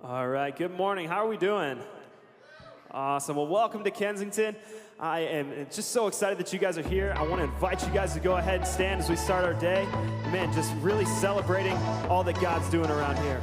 All right, good morning. How are we doing? Awesome. Well, welcome to Kensington. I am just so excited that you guys are here. I want to invite you guys to go ahead and stand as we start our day. Man, just really celebrating all that God's doing around here.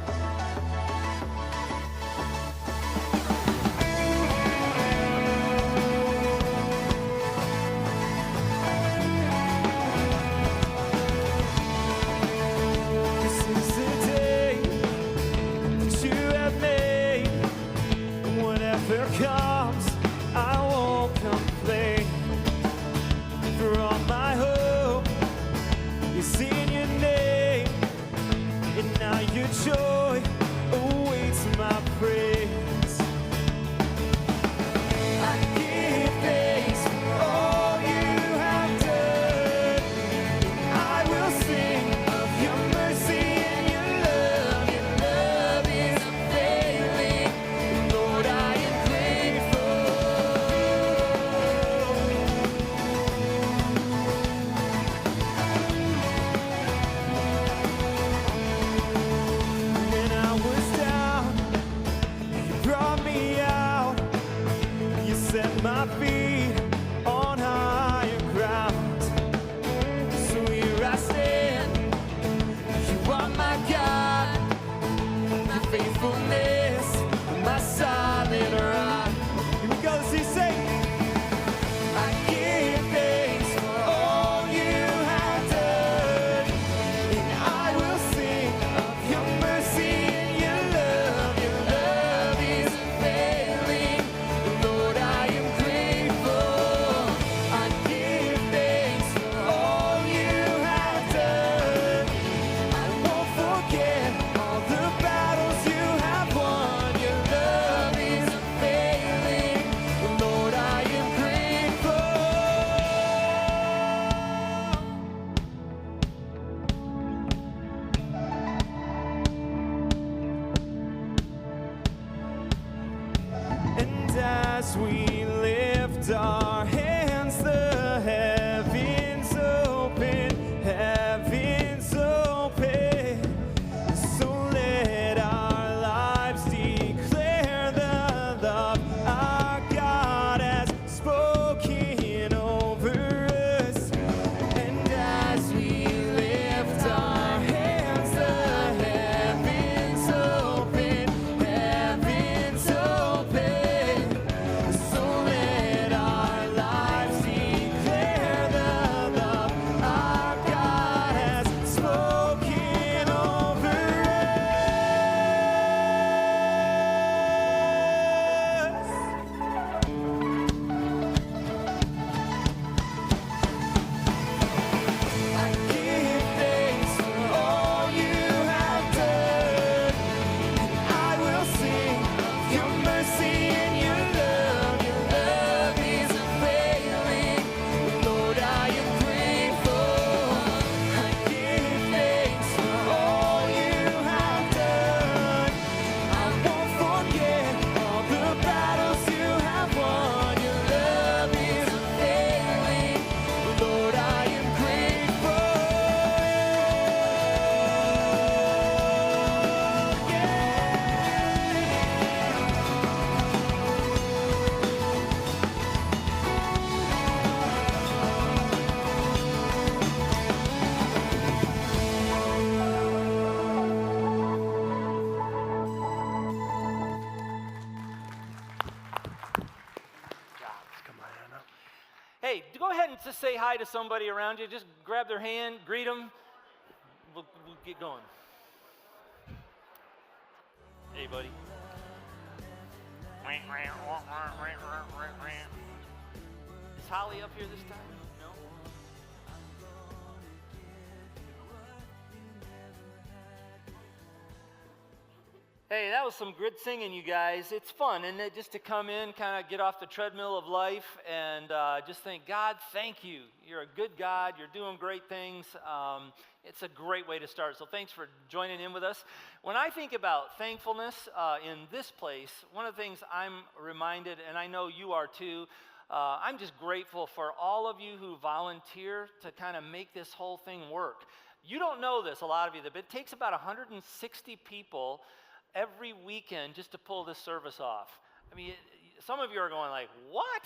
Joy awaits my praise. I give thanks for all you have done. I will sing of your mercy and your love. Your love is unfailing. Lord, I am my feet on higher ground. So here I stand. You are my God. Your faithfulness, my solid rock. Here we go. Let's see, say, I give thanks for all you have done, and I will sing of your mercy and your love. Your love is unfailing. Lord, I am as we lift our hands, the heavens open, heavens open. So let our lives declare the love our God has spoken over us. And as we lift our hands, the heavens open, heavens open. Hey, go ahead and just say hi to somebody around you. Just grab their hand, greet them. We'll get going. Hey, buddy. Is Holly up here this time? No? Hey, that was some good singing, you guys. It's fun, isn't it? Just to come in, kind of get off the treadmill of life and just think, God, thank you. You're a good God. You're doing great things. It's a great way to start. So thanks for joining in with us. When I think about thankfulness in this place, one of the things I'm reminded, and I know you are too, I'm just grateful for all of you who volunteer to kind of make this whole thing work. You don't know this, a lot of you, but it takes about 160 people every weekend just to pull this service off. I mean, some of you are going like, what?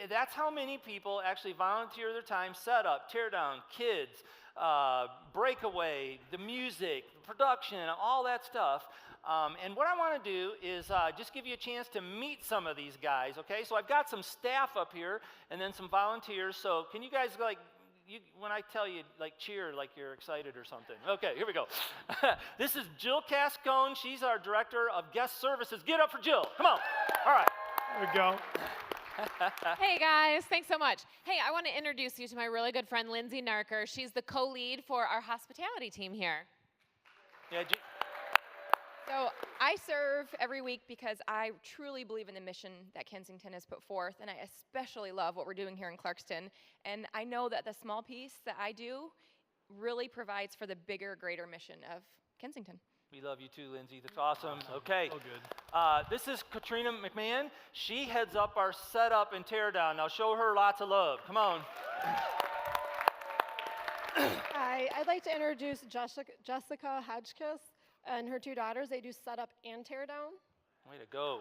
That's how many people actually volunteer their time, set up, tear down, kids, breakaway, the music, the production, all that stuff. And what I want to do is just give you a chance to meet some of these guys, okay? So I've got some staff up here and then some volunteers. So can you guys, like, when I tell you, like, cheer like you're excited or something? Okay, here we go. This is Jill Cascone. She's our Director of Guest Services. Get up for Jill. Come on. All right. There we go. Hey guys, thanks so much. Hey, I want to introduce you to my really good friend Lindsay Narker. She's the co-lead for our hospitality team here. Yeah, So I serve every week because I truly believe in the mission that Kensington has put forth, and I especially love what we're doing here in Clarkston. And I know that the small piece that I do really provides for the bigger, greater mission of Kensington. We love you too, Lindsay. That's awesome. Okay. So good. This is Katrina McMahon. She heads up our setup and tear down. Now show her lots of love. Come on. Hi, I'd like to introduce Jessica Hodgkiss and her two daughters. They do setup and tear down. Way to go.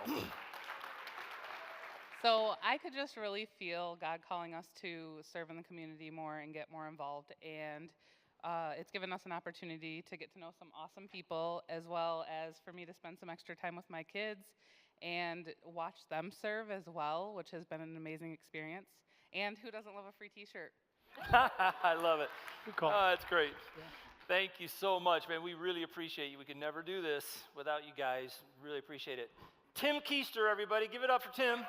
Wow. So I could just really feel God calling us to serve in the community more and get more involved. And it's given us an opportunity to get to know some awesome people, as well as for me to spend some extra time with my kids and watch them serve as well, which has been an amazing experience. And who doesn't love a free t-shirt? I love it. Good call. Oh, that's great. Thank you so much, man. We really appreciate you. We could never do this without you guys. Really appreciate it. Tim Keister, everybody. Give it up for Tim.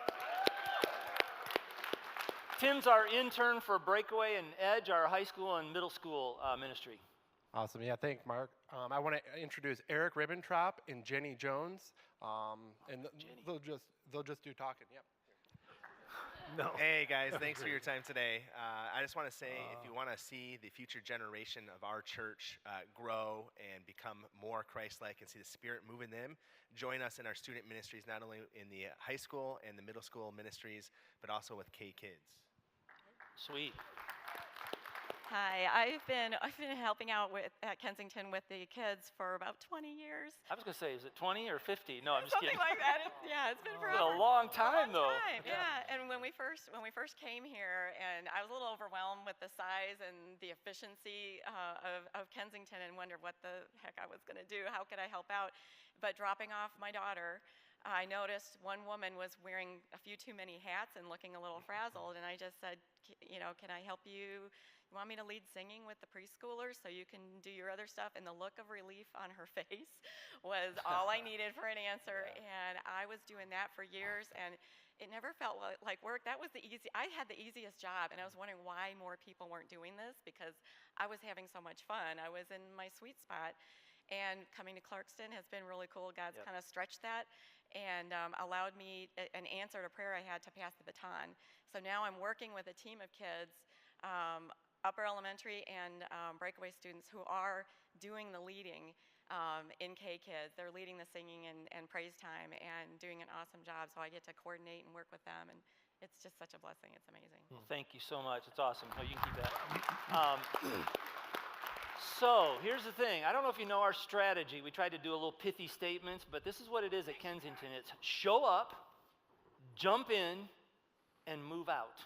Tim's our intern for Breakaway and Edge, our high school and middle school ministry. Awesome. Yeah, thanks, Mark. I want to introduce Eric Ribbentrop and Jenny Jones, and they'll just do talking. Yep. No. Hey guys, thanks for your time today. I just want to say, if you want to see the future generation of our church grow and become more Christ-like and see the Spirit move in them, join us in our student ministries, not only in the high school and the middle school ministries, but also with K-Kids. Sweet. Hi, I've been helping out at Kensington with the kids for about 20 years. I was going to say, is it 20 or 50? No, I'm just Something kidding. like that. It's been forever. It's been a long time, though. Yeah. And when we first came here, and I was a little overwhelmed with the size and the efficiency of Kensington, and wondered what the heck I was going to do. How could I help out? But dropping off my daughter, I noticed one woman was wearing a few too many hats and looking a little frazzled, and I just said, can I help you? You want me to lead singing with the preschoolers so you can do your other stuff? And the look of relief on her face was all I needed for an answer. Yeah. And I was doing that for years, and it never felt like work. That was I had the easiest job, and I was wondering why more people weren't doing this, because I was having so much fun. I was in my sweet spot. And coming to Clarkston has been really cool. God's kind of stretched that and allowed me an answer to prayer I had to pass the baton. So now I'm working with a team of kids, upper elementary and breakaway students, who are doing the leading in K-Kids. They're leading the singing and praise time and doing an awesome job. So I get to coordinate and work with them, and it's just such a blessing. It's amazing. Well, thank you so much. It's awesome. Oh, you can keep that. So here's the thing. I don't know if you know our strategy. We tried to do a little pithy statements, but this is what it is at Kensington. It's show up, jump in, and move out.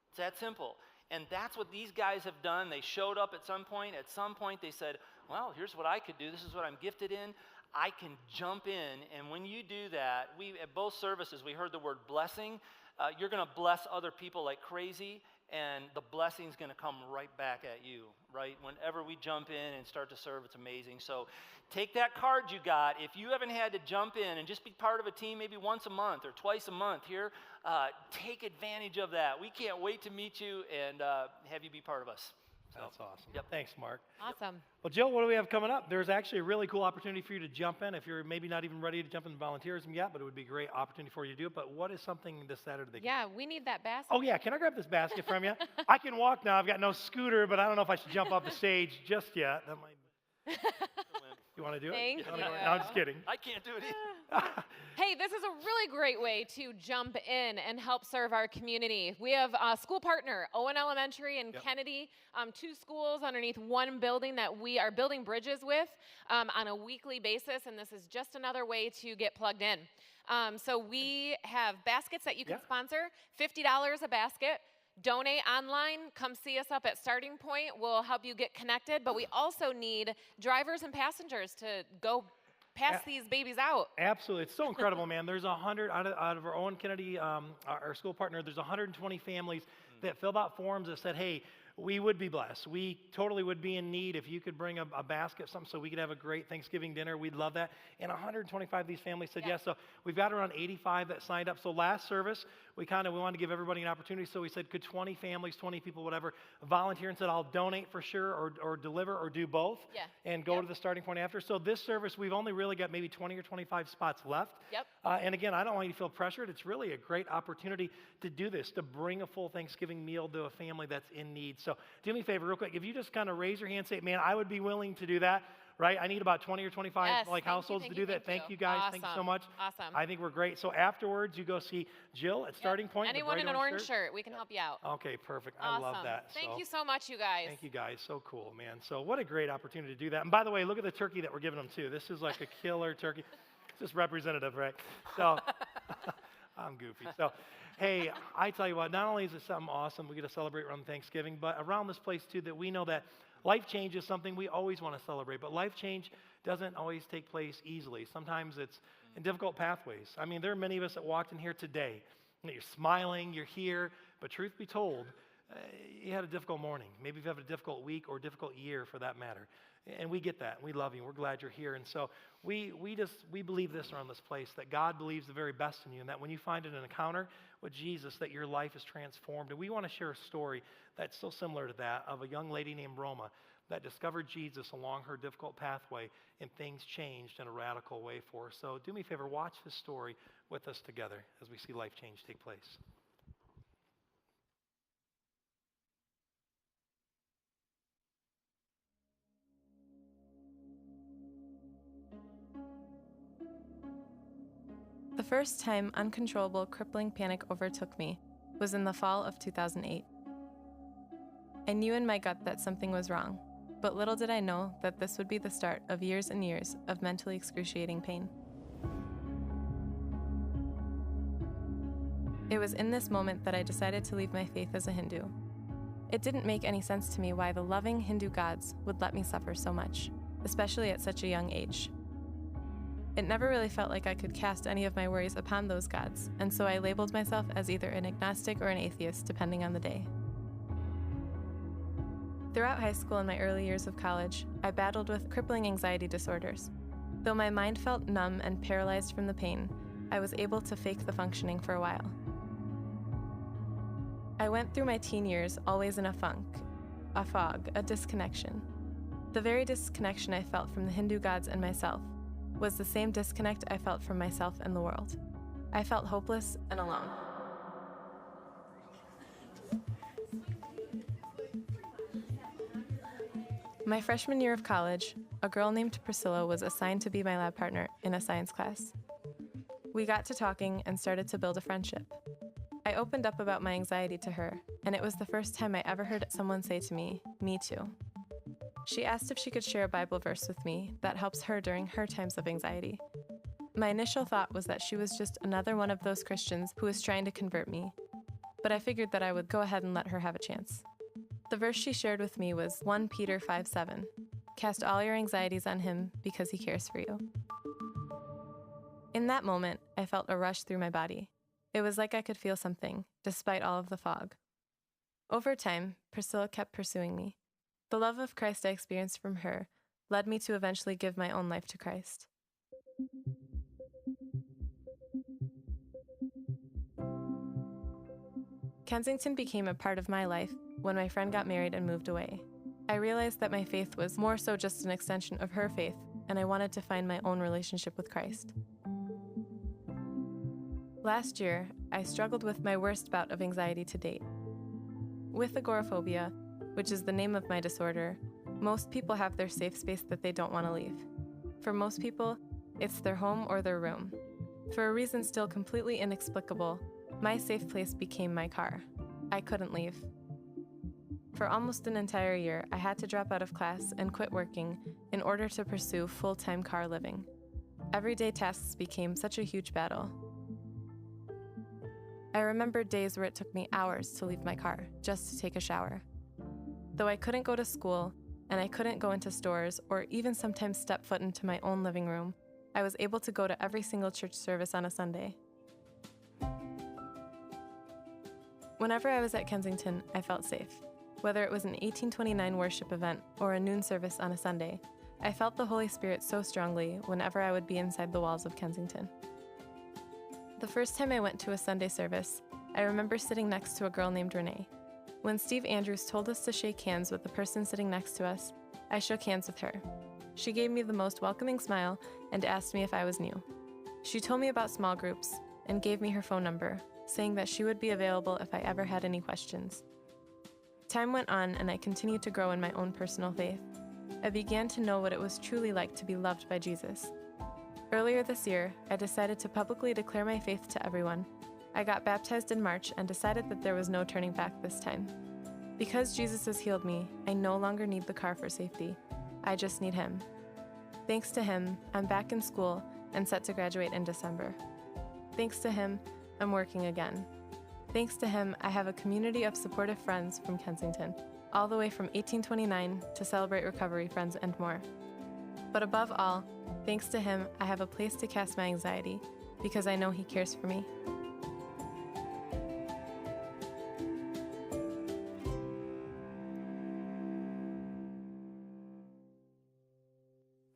It's that simple. And that's what these guys have done. They showed up at some point. At some point, they said, well, here's what I could do. This is what I'm gifted in. I can jump in. And when you do that, at both services, we heard the word blessing. You're going to bless other people like crazy, and the blessing's going to come right back at you, right? Whenever we jump in and start to serve, it's amazing. So take that card you got. If you haven't had to jump in and just be part of a team maybe once a month or twice a month here, take advantage of that. We can't wait to meet you and have you be part of us. That's awesome. Yep. Thanks, Mark. Awesome. Well, Jill, what do we have coming up? There's actually a really cool opportunity for you to jump in if you're maybe not even ready to jump into volunteerism yet, but it would be a great opportunity for you to do it. But what is something this Saturday? Yeah, we need that basket. Oh, yeah. Can I grab this basket from you? I can walk now. I've got no scooter, but I don't know if I should jump off the stage just yet. That might. You want to do it? Thank you. No, I'm just kidding. I can't do it either. Hey, this is a really great way to jump in and help serve our community. We have a school partner, Owen Elementary and Kennedy, 2 schools underneath one building that we are building bridges with on a weekly basis, and this is just another way to get plugged in. So we have baskets that you can sponsor, $50 a basket. Donate online. Come see us up at Starting Point. We'll help you get connected, but we also need drivers and passengers to go pass these babies out. Absolutely. It's so incredible, man. There's 100 out of our Owen Kennedy, our school partner, there's 120 families that filled out forms that said, hey, we would be blessed. We totally would be in need if you could bring a basket, something so we could have a great Thanksgiving dinner. We'd love that. And 125 of these families said yes. So we've got around 85 that signed up. So last service, we wanted to give everybody an opportunity. So we said, could 20 families, 20 people, whatever, volunteer and said, I'll donate for sure or deliver or do both and go to the Starting Point after. So this service, we've only really got maybe 20 or 25 spots left. And again, I don't want you to feel pressured. It's really a great opportunity to do this, to bring a full Thanksgiving meal to a family that's in need. So do me a favor real quick. If you just kind of raise your hand and say, man, I would be willing to do that, right? I need about 20 or 25 households to do that. Thank you guys. Awesome. Thank you so much. Awesome. I think we're great. So afterwards, you go see Jill at Starting Point. Anyone in an orange shirt, we can help you out. Okay, perfect. Awesome. I love that. Thank you so much, you guys. Thank you guys. So cool, man. So what a great opportunity to do that. And by the way, look at the turkey that we're giving them too. This is like a killer turkey. It's just representative, right? So I'm goofy. So, hey, I tell you what, not only is it something awesome we get to celebrate around Thanksgiving, but around this place too, that we know that life change is something we always want to celebrate, but life change doesn't always take place easily. Sometimes it's in difficult pathways. I mean, there are many of us that walked in here today. You're smiling, you're here, but truth be told, you had a difficult morning. Maybe you've had a difficult week or difficult year for that matter. And we get that. We love you. We're glad you're here. And so we believe this around this place, that God believes the very best in you, and that when you find an encounter with Jesus, that your life is transformed. And we want to share a story that's so similar to that of a young lady named Roma that discovered Jesus along her difficult pathway, and things changed in a radical way for her. So do me a favor, watch this story with us together as we see life change take place. The first time uncontrollable, crippling panic overtook me was in the fall of 2008. I knew in my gut that something was wrong, but little did I know that this would be the start of years and years of mentally excruciating pain. It was in this moment that I decided to leave my faith as a Hindu. It didn't make any sense to me why the loving Hindu gods would let me suffer so much, especially at such a young age. It never really felt like I could cast any of my worries upon those gods, and so I labeled myself as either an agnostic or an atheist, depending on the day. Throughout high school and my early years of college, I battled with crippling anxiety disorders. Though my mind felt numb and paralyzed from the pain, I was able to fake the functioning for a while. I went through my teen years always in a funk, a fog, a disconnection. The very disconnection I felt from the Hindu gods and myself was the same disconnect I felt from myself and the world. I felt hopeless and alone. My freshman year of college, a girl named Priscilla was assigned to be my lab partner in a science class. We got to talking and started to build a friendship. I opened up about my anxiety to her, and it was the first time I ever heard someone say to me too. She asked if she could share a Bible verse with me that helps her during her times of anxiety. My initial thought was that she was just another one of those Christians who was trying to convert me, but I figured that I would go ahead and let her have a chance. The verse she shared with me was 1 Peter 5:7. Cast all your anxieties on him because he cares for you. In that moment, I felt a rush through my body. It was like I could feel something, despite all of the fog. Over time, Priscilla kept pursuing me. The love of Christ I experienced from her led me to eventually give my own life to Christ. Kensington became a part of my life when my friend got married and moved away. I realized that my faith was more so just an extension of her faith, and I wanted to find my own relationship with Christ. Last year, I struggled with my worst bout of anxiety to date. With agoraphobia, which is the name of my disorder, most people have their safe space that they don't want to leave. For most people, it's their home or their room, For a reason still completely inexplicable, my safe place became my car. I couldn't leave. For almost an entire year, I had to drop out of class and quit working in order to pursue full-time car living. Everyday tasks became such a huge battle. I remember days where it took me hours to leave my car just to take a shower. Though I couldn't go to school, and I couldn't go into stores or even sometimes step foot into my own living room, I was able to go to every single church service on a Sunday. Whenever I was at Kensington, I felt safe. Whether it was an 1829 worship event or a noon service on a Sunday, I felt the Holy Spirit so strongly whenever I would be inside the walls of Kensington. The first time I went to a Sunday service, I remember sitting next to a girl named Renee. When Steve Andrews told us to shake hands with the person sitting next to us, I shook hands with her. She gave me the most welcoming smile and asked me if I was new. She told me about small groups and gave me her phone number, saying that she would be available if I ever had any questions. Time went on and I continued to grow in my own personal faith. I began to know what it was truly like to be loved by Jesus. Earlier this year, I decided to publicly declare my faith to everyone. I got baptized in March and decided that there was no turning back this time. Because Jesus has healed me, I no longer need the car for safety. I just need Him. Thanks to Him, I'm back in school and set to graduate in December. Thanks to Him, I'm working again. Thanks to Him, I have a community of supportive friends from Kensington, all the way from 1829 to Celebrate Recovery friends and more. But above all, thanks to Him, I have a place to cast my anxiety because I know He cares for me.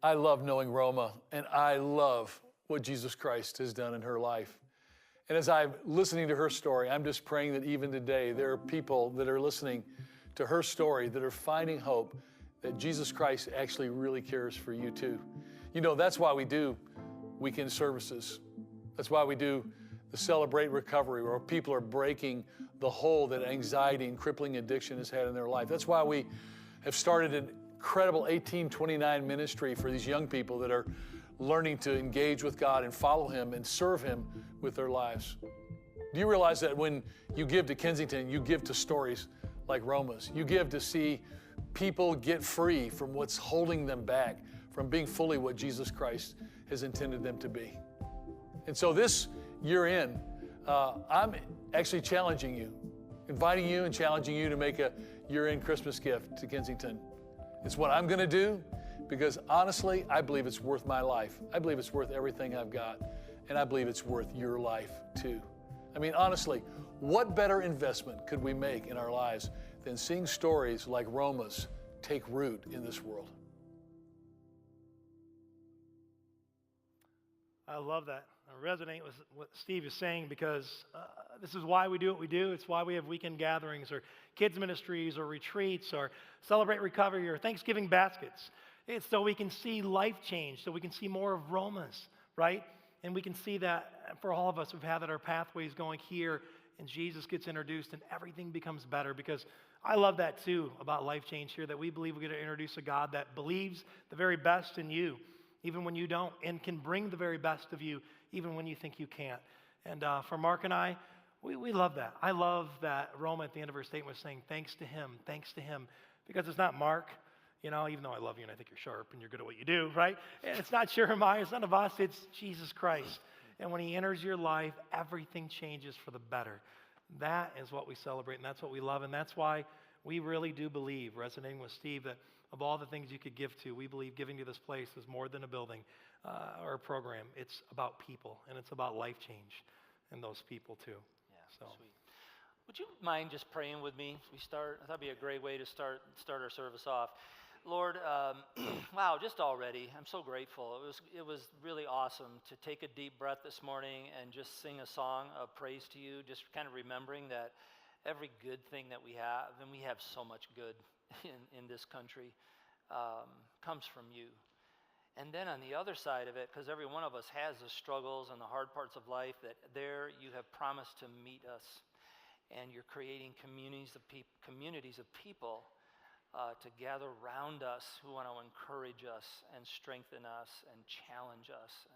I love knowing Roma, and I love what Jesus Christ has done in her life. And as I'm listening to her story, I'm just praying that even today there are people that are listening to her story that are finding hope that Jesus Christ actually really cares for you too. You know, that's why we do weekend services. That's why we do the Celebrate Recovery, where people are breaking the hold that anxiety and crippling addiction has had in their life. That's why we have started an incredible 1829 ministry for these young people that are learning to engage with God and follow Him and serve Him with their lives. Do you realize that when you give to Kensington, you give to stories like Roma's? You give to see people get free from what's holding them back from being fully what Jesus Christ has intended them to be. And so this year in, I'm actually challenging you, inviting you and challenging you to make a year-end Christmas gift to Kensington. It's what I'm going to do because honestly, I believe it's worth my life. I believe it's worth everything I've got, and I believe it's worth your life too. I mean, honestly, what better investment could we make in our lives than seeing stories like Roma's take root in this world? I love that. I resonate with what Steve is saying because this is why we do what we do. It's why we have weekend gatherings or kids ministries or retreats or Celebrate Recovery or Thanksgiving baskets. It's so we can see life change, so we can see more of Roma's, right? And we can see that for all of us who've had that our pathways going here and Jesus gets introduced and everything becomes better, because I love that too about life change here, that we believe we get to introduce a God that believes the very best in you, even when you don't, and can bring the very best of you, even when you think you can't. And for Mark and I, we love that. I love that Roma at the end of her statement was saying, thanks to him, because it's not Mark, you know, even though I love you and I think you're sharp and you're good at what you do, right? And it's not Jeremiah, it's none of us, it's Jesus Christ. And when He enters your life, everything changes for the better. That is what we celebrate, and that's what we love, and that's why we really do believe, resonating with Steve, that of all the things you could give to, we believe giving to this place is more than a building or a program. It's about people, and it's about life change in those people too. Yeah, so sweet. Would you mind just praying with me as we start? I thought it'd be a great way to start our service off. Lord, wow, just already, I'm so grateful. It was really awesome to take a deep breath this morning and just sing a song of praise to you, just kind of remembering that every good thing that we have, and we have so much good in this country, comes from you. And then on the other side of it, because every one of us has the struggles and the hard parts of life, that there you have promised to meet us, and you're creating communities of people to gather around us who want to encourage us and strengthen us and challenge us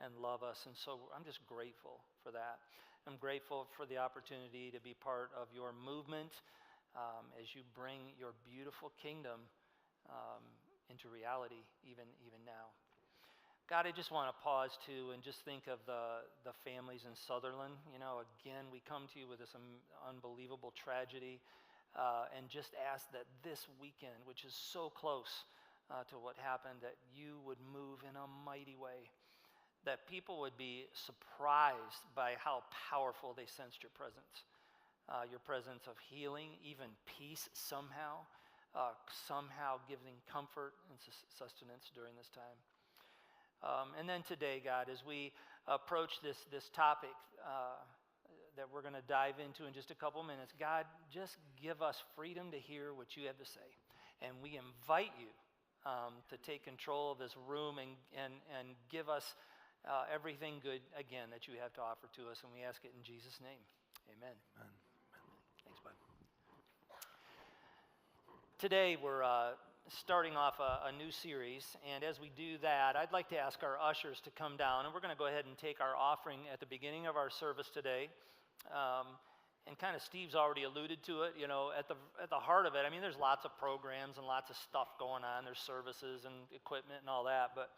and love us. And so I'm just grateful for that. I'm grateful for the opportunity to be part of your movement as you bring your beautiful kingdom into reality even now. God, I just want to pause too and just think of the families in Sutherland. You know, again, we come to you with this unbelievable tragedy and just ask that this weekend, which is so close to what happened, that you would move in a mighty way, that people would be surprised by how powerful they sensed your presence of healing, even peace somehow giving comfort and sustenance during this time. And then today, God, as we approach this topic that we're going to dive into in just a couple minutes, God, just give us freedom to hear what you have to say. And we invite you to take control of this room and give us everything good, again, that you have to offer to us. And we ask it in Jesus' name. Amen. Thanks, bud. Today, we're starting off a new series, and as we do that, I'd like to ask our ushers to come down, and we're going to go ahead and take our offering at the beginning of our service today. And kind of Steve's already alluded to it, you know, at the heart of it, I mean, there's lots of programs and lots of stuff going on. There's services and equipment and all that, but,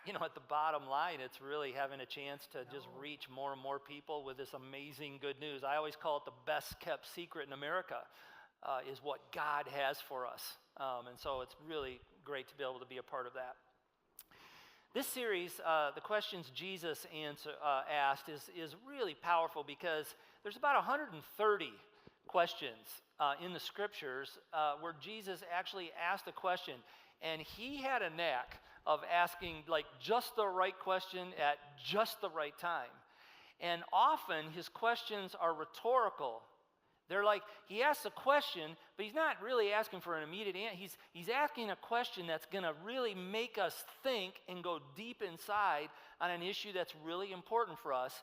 you know, at the bottom line, it's really having a chance to just reach more and more people with this amazing good news. I always call it the best kept secret in America. Is what God has for us. And so it's really great to be able to be a part of that. This series, the questions Jesus asked, is really powerful because there's about 130 questions in the scriptures where Jesus actually asked a question. And he had a knack of asking like just the right question at just the right time. And often his questions are rhetorical. They're like, he asks a question, but he's not really asking for an immediate answer. He's asking a question that's going to really make us think and go deep inside on an issue that's really important for us.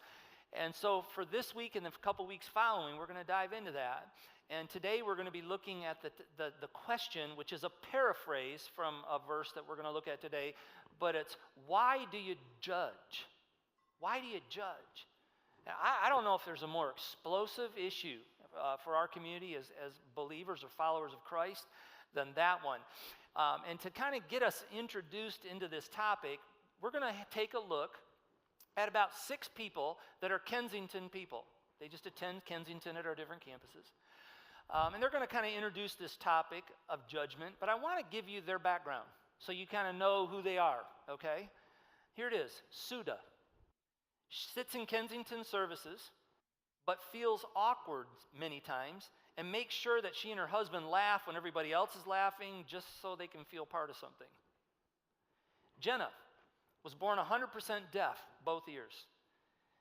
And so for this week and the couple weeks following, we're going to dive into that. And today we're going to be looking at the question, which is a paraphrase from a verse that we're going to look at today, but it's, why do you judge? Why do you judge? Now, I don't know if there's a more explosive issue for our community as believers or followers of Christ than that one. And to kind of get us introduced into this topic, we're going to take a look at about 6 people that are Kensington people. They just attend Kensington at our different campuses. And they're going to kind of introduce this topic of judgment, but I want to give you their background so you kind of know who they are, okay? Here it is, Suda. She sits in Kensington services, but feels awkward many times and makes sure that she and her husband laugh when everybody else is laughing just so they can feel part of something. Jenna was born 100% deaf, both ears.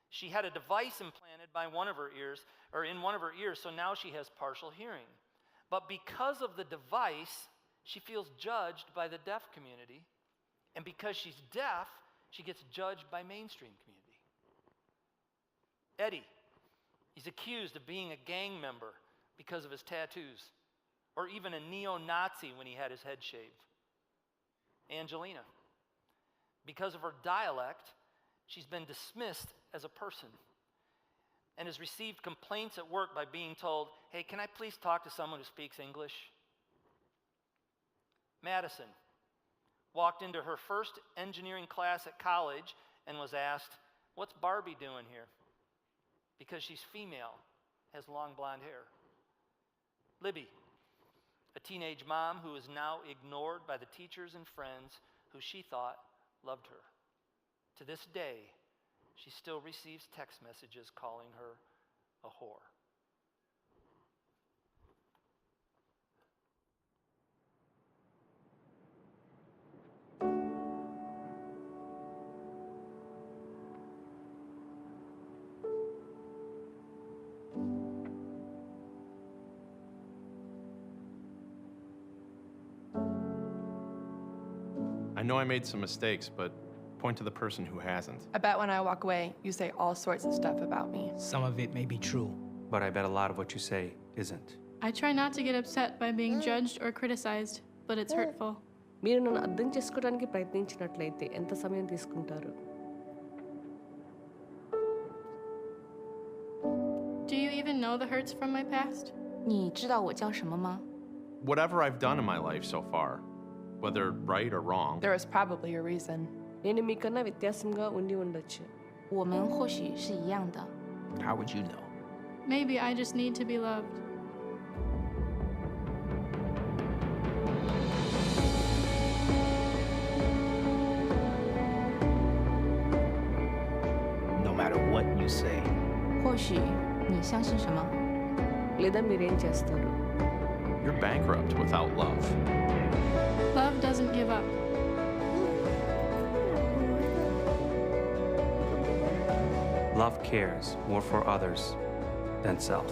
She had a device implanted by one of her ears, or in one of her ears, so now she has partial hearing. But because of the device, she feels judged by the deaf community, and because she's deaf, she gets judged by mainstream community. Eddie, he's accused of being a gang member because of his tattoos, or even a neo-Nazi when he had his head shaved. Angelina, because of her dialect, she's been dismissed as a person and has received complaints at work by being told, hey, can I please talk to someone who speaks English? Madison walked into her first engineering class at college and was asked, what's Barbie doing here? Because she's female, has long blonde hair. Libby, a teenage mom who is now ignored by the teachers and friends who she thought loved her. To this day, she still receives text messages calling her a whore. I know I made some mistakes, but point to the person who hasn't. I bet when I walk away, you say all sorts of stuff about me. Some of it may be true. But I bet a lot of what you say isn't. I try not to get upset by being judged or criticized, but it's hurtful. మీరు నన్ను అర్థం చేసుకోవడానికి ప్రయత్నించినట్లయితే ఎంత సమయం తీసుకుంటారు? know the hurts from my past? 你知道我叫什么吗？ Whatever I've done in my life so far, whether right or wrong, There is probably a reason. నేను మీకన్నా వ్యత్యాసంగా ఉండి ఉండొచ్చు. 我们或许是一样的。 How would you know? Maybe I just need to be loved. No matter what you say. 或许你相信什么？ లేదా మీరేం చేస్తారు? you're bankrupt without love. Love doesn't give up. Love cares more for others than self.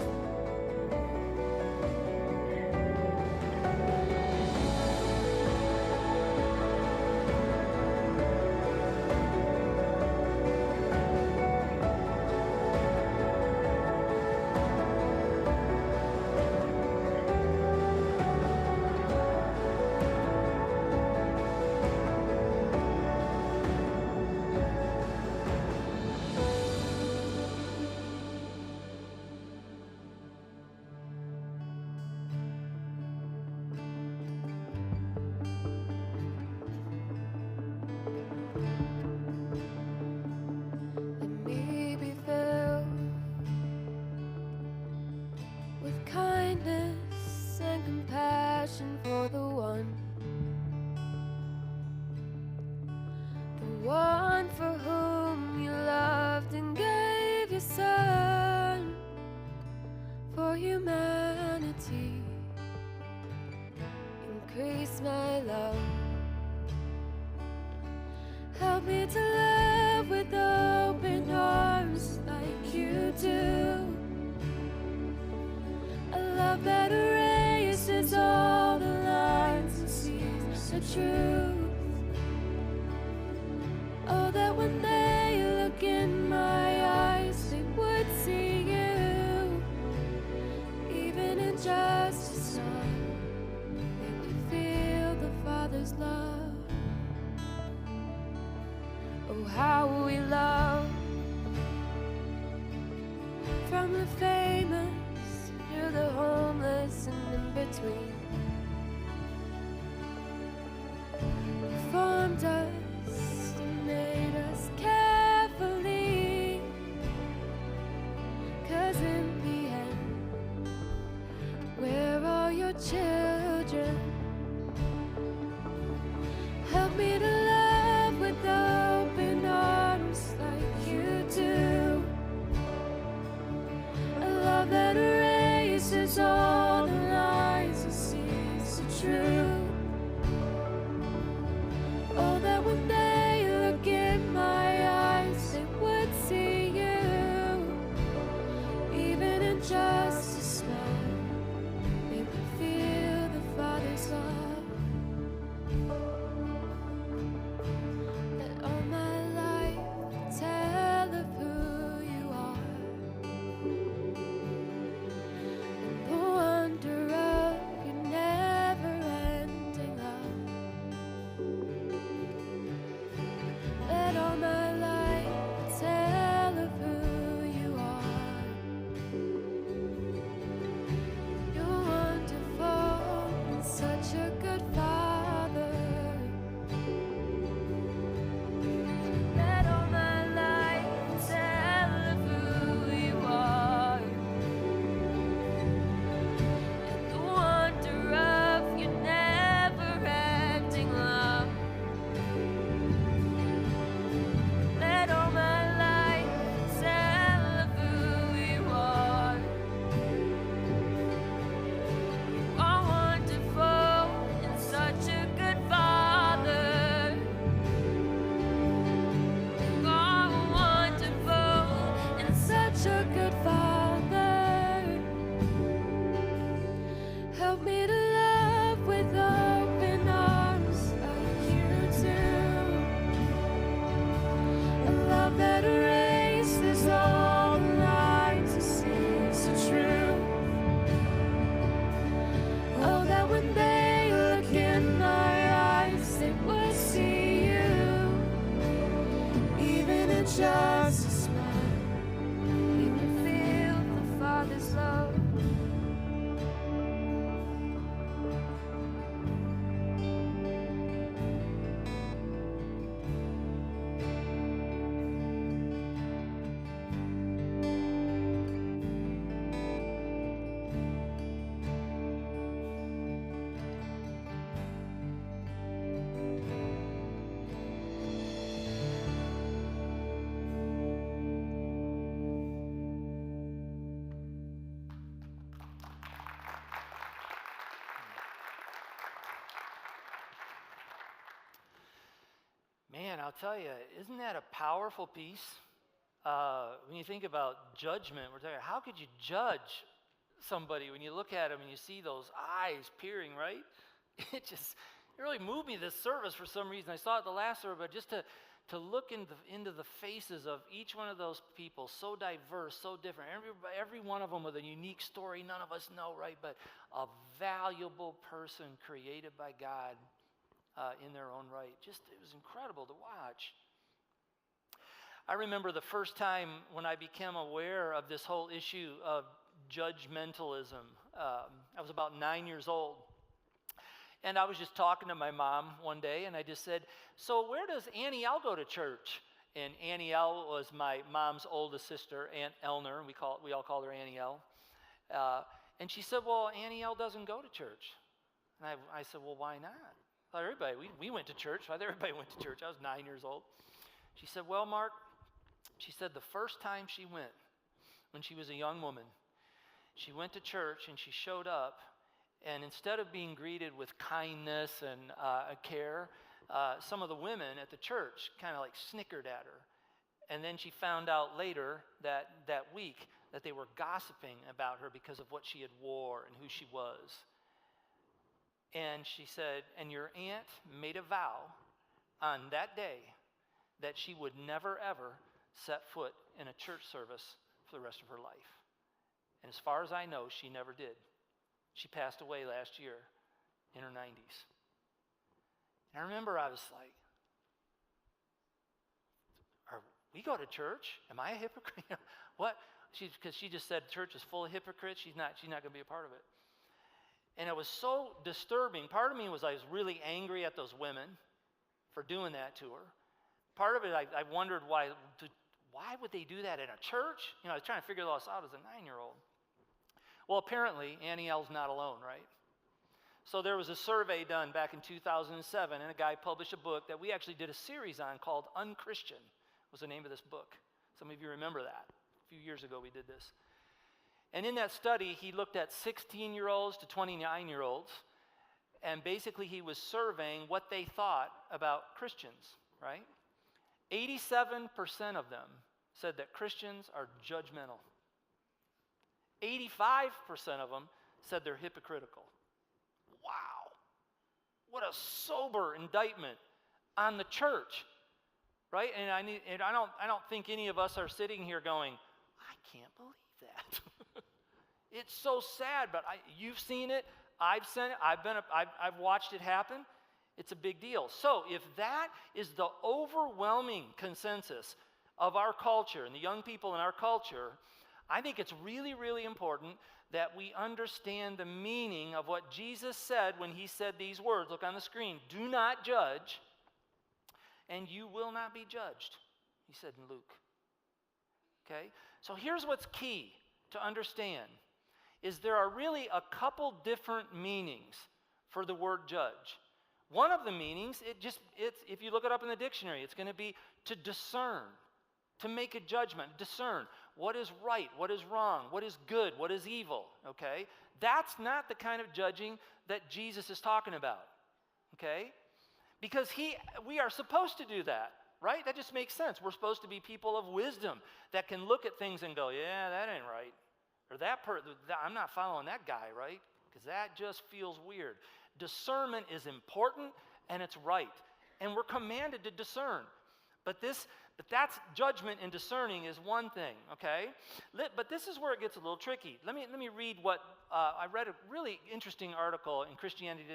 For the one for whom you loved and gave your son for humanity. Increase my love. Help me to love with open arms like you do. A love that erases all the lines and sees the truth. Oh, that when they look in my eyes, they would see you. Even in just a son, they would feel the Father's love. Oh, how we love. From the famous to the homeless and in between. You formed us, you made us carefully. 'Cause in the end, we're all your children. Help me to love with open arms like you do. A love that erases all the lies and sees the truth. Oh, that when they look in my eyes, they would see you. Even in just a smile, they would feel the Father's love. That all my life tell of who you are. And the wonder of your never-ending Man, I'll tell you, isn't that a powerful piece? When you think about judgment, we're talking, how could you judge somebody when you look at them and you see those eyes peering, right? It really moved me this service for some reason. I saw it the last service, but just to look into the faces of each one of those people, so diverse, so different. Every one of them with a unique story none of us know, right? But a valuable person created by God in their own right. It was incredible to watch. I remember the first time when I became aware of this whole issue of judgmentalism. I was about 9 years old. And I was just talking to my mom one day, and I just said, so where does Annie L go to church? And Annie L was my mom's oldest sister, Aunt Elner, and we all called her Annie L. And she said, well, Annie L doesn't go to church. And I said, well, why not? I thought everybody, we went to church. I thought everybody went to church. I was 9 years old. She said, well, Mark, she said the first time she went, when she was a young woman, she went to church and she showed up, and instead of being greeted with kindness and care, some of the women at the church kind of like snickered at her. And then she found out later that week that they were gossiping about her because of what she had wore and who she was. And she said, and your aunt made a vow on that day that she would never, ever set foot in a church service for the rest of her life. And as far as I know, she never did. She passed away last year in her 90s. And I remember I was like, we go to church? Am I a hypocrite? What? Because she just said church is full of hypocrites. She's not going to be a part of it. And it was so disturbing. Part of me was I was really angry at those women for doing that to her. Part of it, I wondered why would they do that in a church? I was trying to figure this out as a 9-year-old. Well, apparently, Annie L's not alone, right? So there was a survey done back in 2007, and a guy published a book that we actually did a series on called Unchristian, was the name of this book. Some of you remember that. A few years ago we did this. And in that study, he looked at 16-year-olds to 29-year-olds, and basically he was surveying what they thought about Christians, right? 87% of them said that Christians are judgmental. 85% of them said they're hypocritical. Wow. What a sober indictment on the church, right? And I don't think any of us are sitting here going, I can't believe that. It's so sad, but you've seen it. I've seen it. I've watched it happen. It's a big deal. So if that is the overwhelming consensus of our culture and the young people in our culture, I think it's really, really important that we understand the meaning of what Jesus said when he said these words. Look on the screen. Do not judge, and you will not be judged, he said in Luke. Okay? So here's what's key to understand, is there are really a couple different meanings for the word judge. One of the meanings, it's if you look it up in the dictionary, it's going to be to discern, to make a judgment, discern what is right, what is wrong, what is good, what is evil, okay? That's not the kind of judging that Jesus is talking about, okay? Because we are supposed to do that, right? That just makes sense. We're supposed to be people of wisdom that can look at things and go, yeah, that ain't right. Or I'm not following that guy, right? Because that just feels weird. Discernment is important and it's right. And we're commanded to discern. But that's judgment and discerning is one thing, okay? But this is where it gets a little tricky. Let me read what I read a really interesting article in Christianity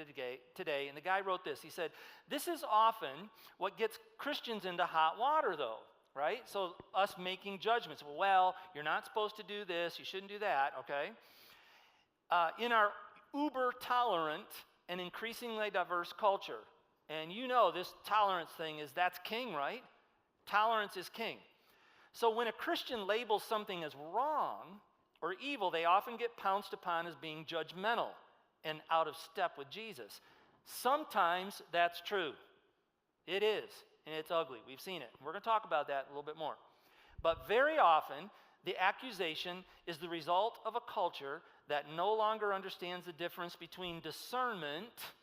Today, and the guy wrote this. He said, this is often what gets Christians into hot water, though, right? So us making judgments. Well, you're not supposed to do this. You shouldn't do that, okay? In our uber-tolerant and increasingly diverse culture, and you know this tolerance thing that's king, right? Tolerance is king. So when a Christian labels something as wrong or evil, they often get pounced upon as being judgmental and out of step with Jesus. Sometimes that's true. It is, and it's ugly. We've seen it. We're going to talk about that a little bit more. But very often, the accusation is the result of a culture that no longer understands the difference between discernment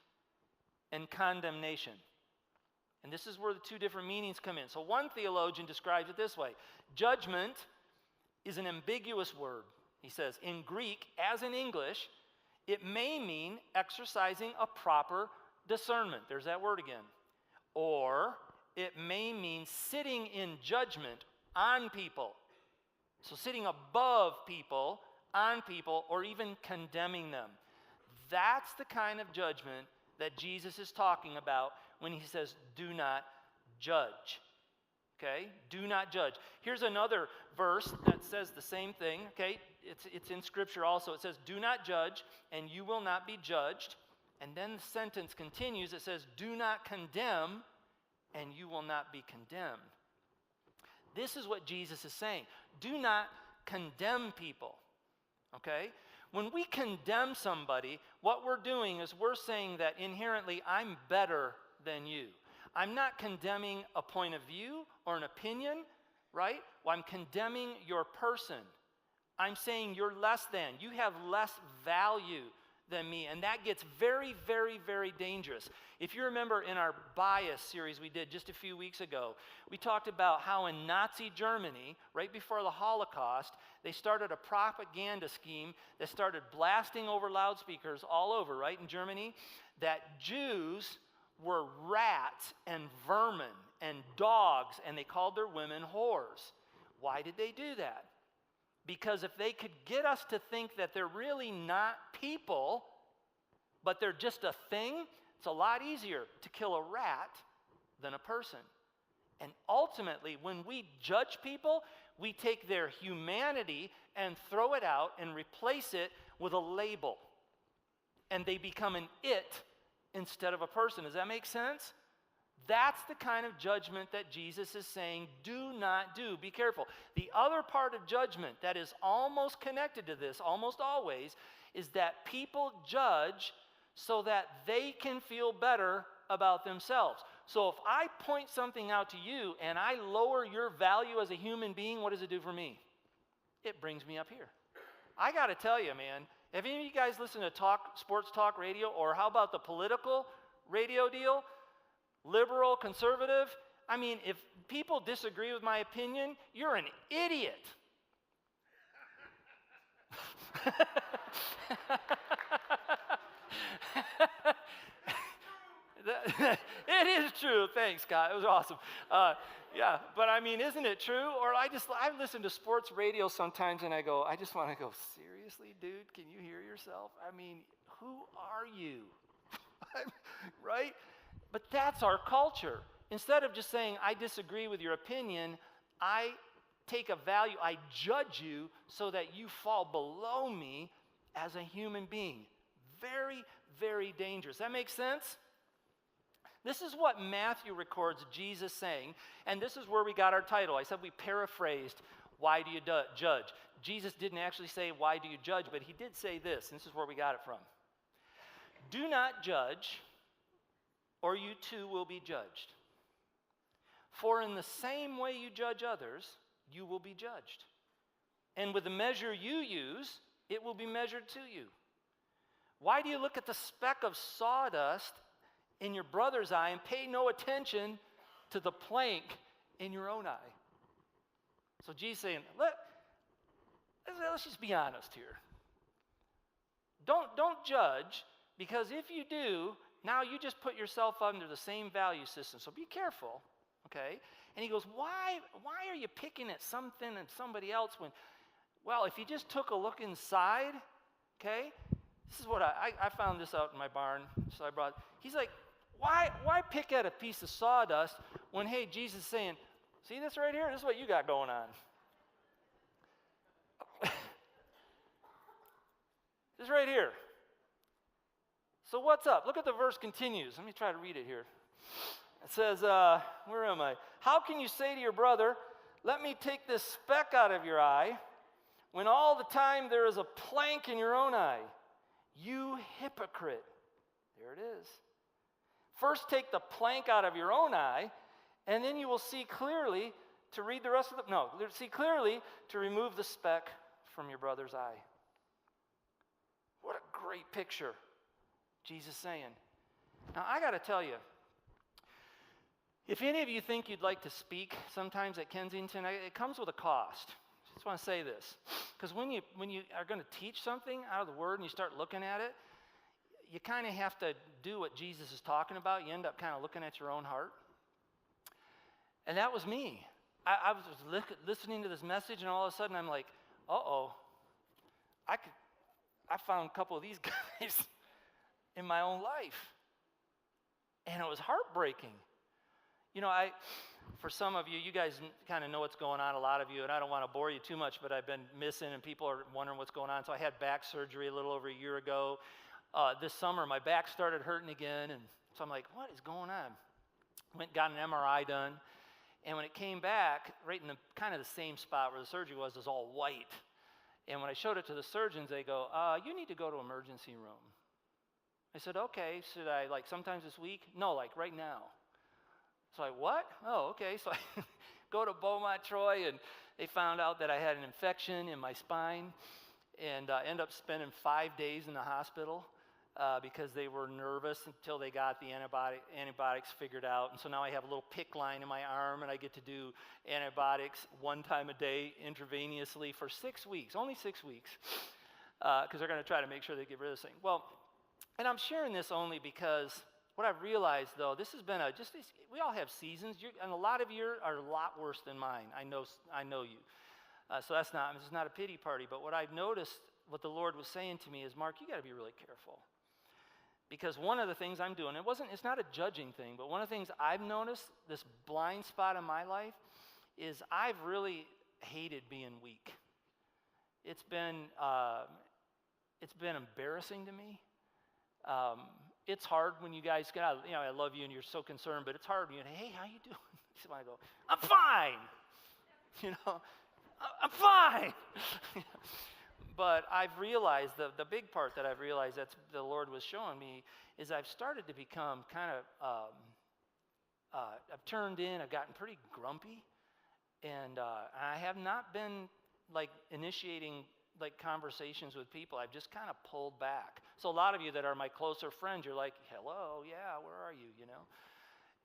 and condemnation. And this is where the two different meanings come in. So one theologian describes it this way. Judgment is an ambiguous word. He says, in Greek, as in English, it may mean exercising a proper discernment. There's that word again. Or it may mean sitting in judgment on people. So sitting above people, on people, or even condemning them. That's the kind of judgment that Jesus is talking about when he says, do not judge. Okay? Do not judge. Here's another verse that says the same thing. Okay? It's in Scripture also. It says, do not judge, and you will not be judged. And then the sentence continues. It says, do not condemn, and you will not be condemned. This is what Jesus is saying. Do not condemn people. Okay? When we condemn somebody, what we're doing is we're saying that inherently I'm better than you. I'm not condemning a point of view or an opinion, right? Well, I'm condemning your person. I'm saying you're less than. You have less value than me. And that gets very, very, very dangerous. If you remember in our bias series we did just a few weeks ago, we talked about how in Nazi Germany, right before the Holocaust, they started a propaganda scheme that started blasting over loudspeakers all over, right, in Germany, that Jews were rats and vermin and dogs, and they called their women whores. Why did they do that? Because if they could get us to think that they're really not people, but they're just a thing, it's a lot easier to kill a rat than a person. And ultimately, when we judge people, we take their humanity and throw it out and replace it with a label. And they become an it instead of a person. Does that make sense? That's the kind of judgment that Jesus is saying, do not do. Be careful. The other part of judgment that is almost connected to this, almost always, is that people judge so that they can feel better about themselves. So if I point something out to you and I lower your value as a human being, what does it do for me? It brings me up here. I got to tell you, man, have any of you guys listened to sports talk radio, or how about the political radio deal? Liberal, conservative. I mean, if people disagree with my opinion, you're an idiot. It is true. Thanks, Scott. It was awesome. Yeah, but I mean, isn't it true? Or I listen to sports radio sometimes and I just want to go, seriously, dude, can you hear yourself? I mean, who are you? Right? But that's our culture. Instead of just saying, I disagree with your opinion, I take a value, I judge you so that you fall below me as a human being. Very, very dangerous. That makes sense? This is what Matthew records Jesus saying, and this is where we got our title. I said we paraphrased, why do you judge? Jesus didn't actually say, why do you judge? But he did say this, and this is where we got it from. Do not judge, or you too will be judged. For in the same way you judge others, you will be judged. And with the measure you use, it will be measured to you. Why do you look at the speck of sawdust in your brother's eye and pay no attention to the plank in your own eye? So Jesus saying, let's just be honest here. Don't judge, because if you do, now you just put yourself under the same value system. So be careful, okay? And he goes, why are you picking at something and somebody else when, well, if you just took a look inside, okay? This is what I found this out in my barn, so I brought, he's like, why pick at a piece of sawdust when, hey, Jesus is saying, see this right here? This is what you got going on. This right here. So what's up? Look at the verse continues. Let me try to read it here. It says, where am I? How can you say to your brother, let me take this speck out of your eye, when all the time there is a plank in your own eye? You hypocrite. There it is. First take the plank out of your own eye, and then you will see clearly to read the rest of the, no, see clearly to remove the speck from your brother's eye. What a great picture Jesus saying. Now, I got to tell you, If any of you think you'd like to speak sometimes at Kensington, it comes with a cost. I just want to say this. Because when you are going to teach something out of the Word and you start looking at it, you kind of have to do what Jesus is talking about. You end up kind of looking at your own heart. And that was me. I was listening to this message, and all of a sudden I'm like, uh-oh, I found a couple of these guys in my own life. And it was heartbreaking. You know, for some of you, you guys kind of know what's going on, a lot of you, and I don't want to bore you too much, but I've been missing, and people are wondering what's going on. So I had back surgery a little over a year ago. This summer, my back started hurting again, and so I'm like, what is going on? Went got an MRI done, and when it came back, right in the kind of the same spot where the surgery was all white. And when I showed it to the surgeons, they go, you need to go to emergency room. I said, okay, should I, like, sometimes this week? No, like, right now. So I, what? Oh, okay. So I go to Beaumont Troy, and they found out that I had an infection in my spine, and end up spending 5 days in the hospital because they were nervous until they got the antibiotics figured out. And so now I have a little PICC line in my arm, and I get to do antibiotics 1 time a day intravenously for 6 weeks, only 6 weeks, because they're going to try to make sure they get rid of this thing. Well, and I'm sharing this only because what I've realized, though, this has been we all have seasons, and a lot of you are a lot worse than mine. I know you. So this is not a pity party, but what I've noticed, what the Lord was saying to me is, Mark, you got to be really careful. Because one of the things I'm doing, it's not a judging thing, but one of the things I've noticed, this blind spot in my life, is I've really hated being weak. It's been embarrassing to me. It's hard when you guys get out, I love you and you're so concerned, but it's hard when you hey, how you doing? So I go, I'm fine. I'm fine. But I've realized, the big part that I've realized that the Lord was showing me is I've started to become kind of, I've turned in, I've gotten pretty grumpy, and I have not been like initiating like conversations with people. I've just kind of pulled back. So a lot of you that are my closer friends, you're like, hello, yeah, where are you,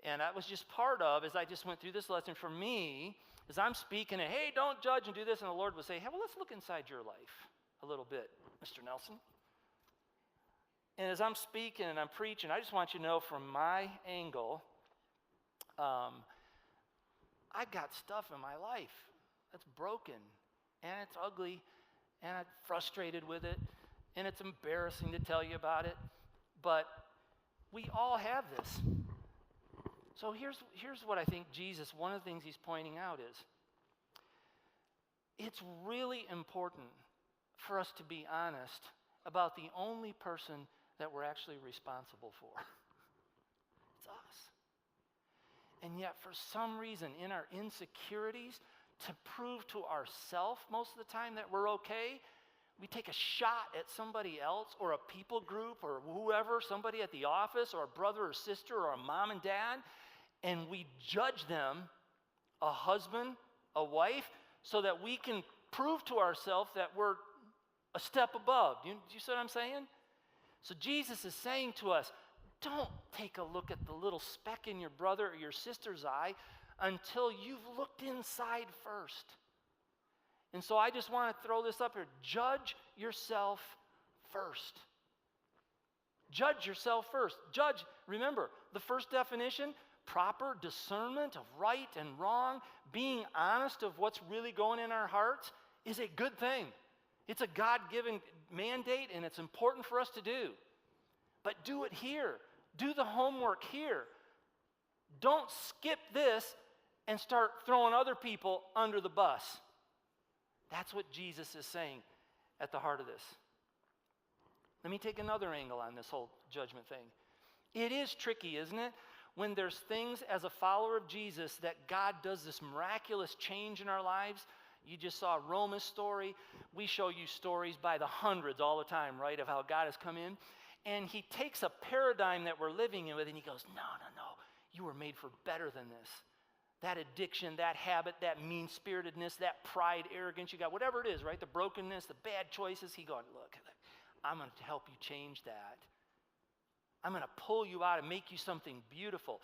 And that was just part of, as I just went through this lesson for me, as I'm speaking, and hey, don't judge and do this, and the Lord would say, hey, well, let's look inside your life a little bit, Mr. Nelson. And as I'm speaking and I'm preaching, I just want you to know from my angle, I've got stuff in my life that's broken, and it's ugly, and I'm frustrated with it, and it's embarrassing to tell you about it, but we all have this. So here's what I think Jesus, one of the things he's pointing out is, it's really important for us to be honest about the only person that we're actually responsible for. It's us. And yet for some reason in our insecurities, to prove to ourselves most of the time that we're okay, we take a shot at somebody else or a people group or whoever, somebody at the office or a brother or sister or a mom and dad, and we judge them, a husband, a wife, so that we can prove to ourselves that we're a step above. Do you see what I'm saying? So Jesus is saying to us, don't take a look at the little speck in your brother or your sister's eye until you've looked inside first. And so I just want to throw this up here. Judge yourself first. Judge yourself first. Judge, remember, the first definition, proper discernment of right and wrong, being honest of what's really going in our hearts is a good thing. It's a God-given mandate, and it's important for us to do. But do it here. Do the homework here. Don't skip this and start throwing other people under the bus. That's what Jesus is saying at the heart of this. Let me take another angle on this whole judgment thing. It is tricky, isn't it? When there's things as a follower of Jesus that God does this miraculous change in our lives. You just saw Roma's story. We show you stories by the hundreds all the time, right, of how God has come in. And he takes a paradigm that we're living in with, and he goes, no. You were made for better than this. That addiction, that habit, that mean-spiritedness, that pride, arrogance you got, whatever it is, right, the brokenness, the bad choices. He going, look, I'm going to help you change that. I'm going to pull you out and make you something beautiful.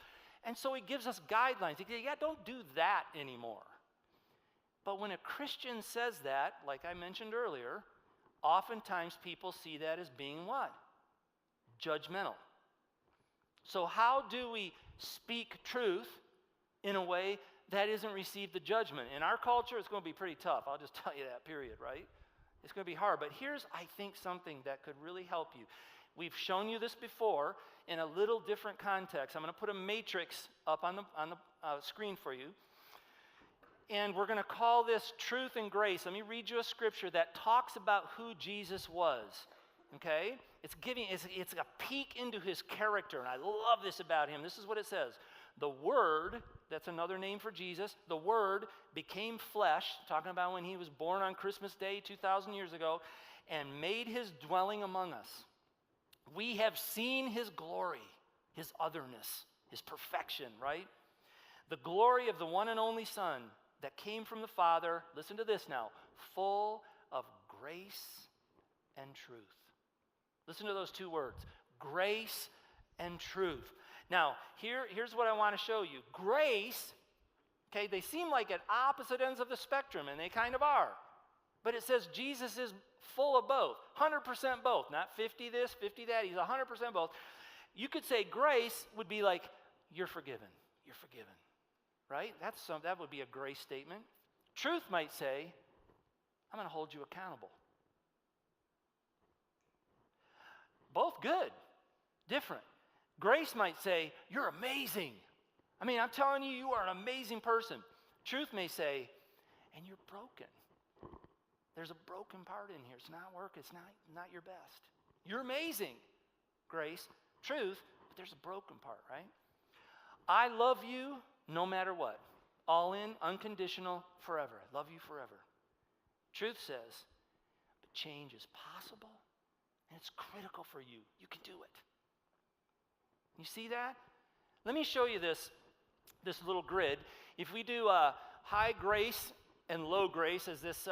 And so he gives us guidelines. He says, yeah, don't do that anymore. But when a Christian says that, like I mentioned earlier, oftentimes people see that as being what? Judgmental. So how do we speak truth in a way that isn't receive the judgment? In our culture, it's going to be pretty tough. I'll just tell you that, period, right? It's going to be hard. But here's, I think, something that could really help you. We've shown you this before in a little different context. I'm going to put a matrix up on the screen for you. And we're going to call this truth and grace. Let me read you a scripture that talks about who Jesus was. Okay? It's a peek into his character, and I love this about him. This is what it says. The Word, that's another name for Jesus, the Word became flesh, talking about when he was born on Christmas Day 2,000 years ago, and made his dwelling among us. We have seen his glory, his otherness, his perfection, right? The glory of the one and only Son that came from the Father, listen to this now, full of grace and truth. Listen to those two words, grace and truth. Now, here's what I want to show you. Grace, okay, they seem like at opposite ends of the spectrum, and they kind of are. But it says Jesus is full of both, 100% both, not 50 this, 50 that. He's 100% both. You could say grace would be like, you're forgiven, right? That would be a grace statement. Truth might say, I'm going to hold you accountable. Both good, different. Grace might say, you're amazing. I mean, I'm telling you, you are an amazing person. Truth may say, and you're broken. There's a broken part in here. It's not working. It's not your best. You're amazing, grace. Truth, but there's a broken part, right? I love you no matter what. All in, unconditional, forever. I love you forever. Truth says, but change is possible, and it's critical for you. You can do it. You see that? Let me show you this little grid. If we do high grace and low grace as this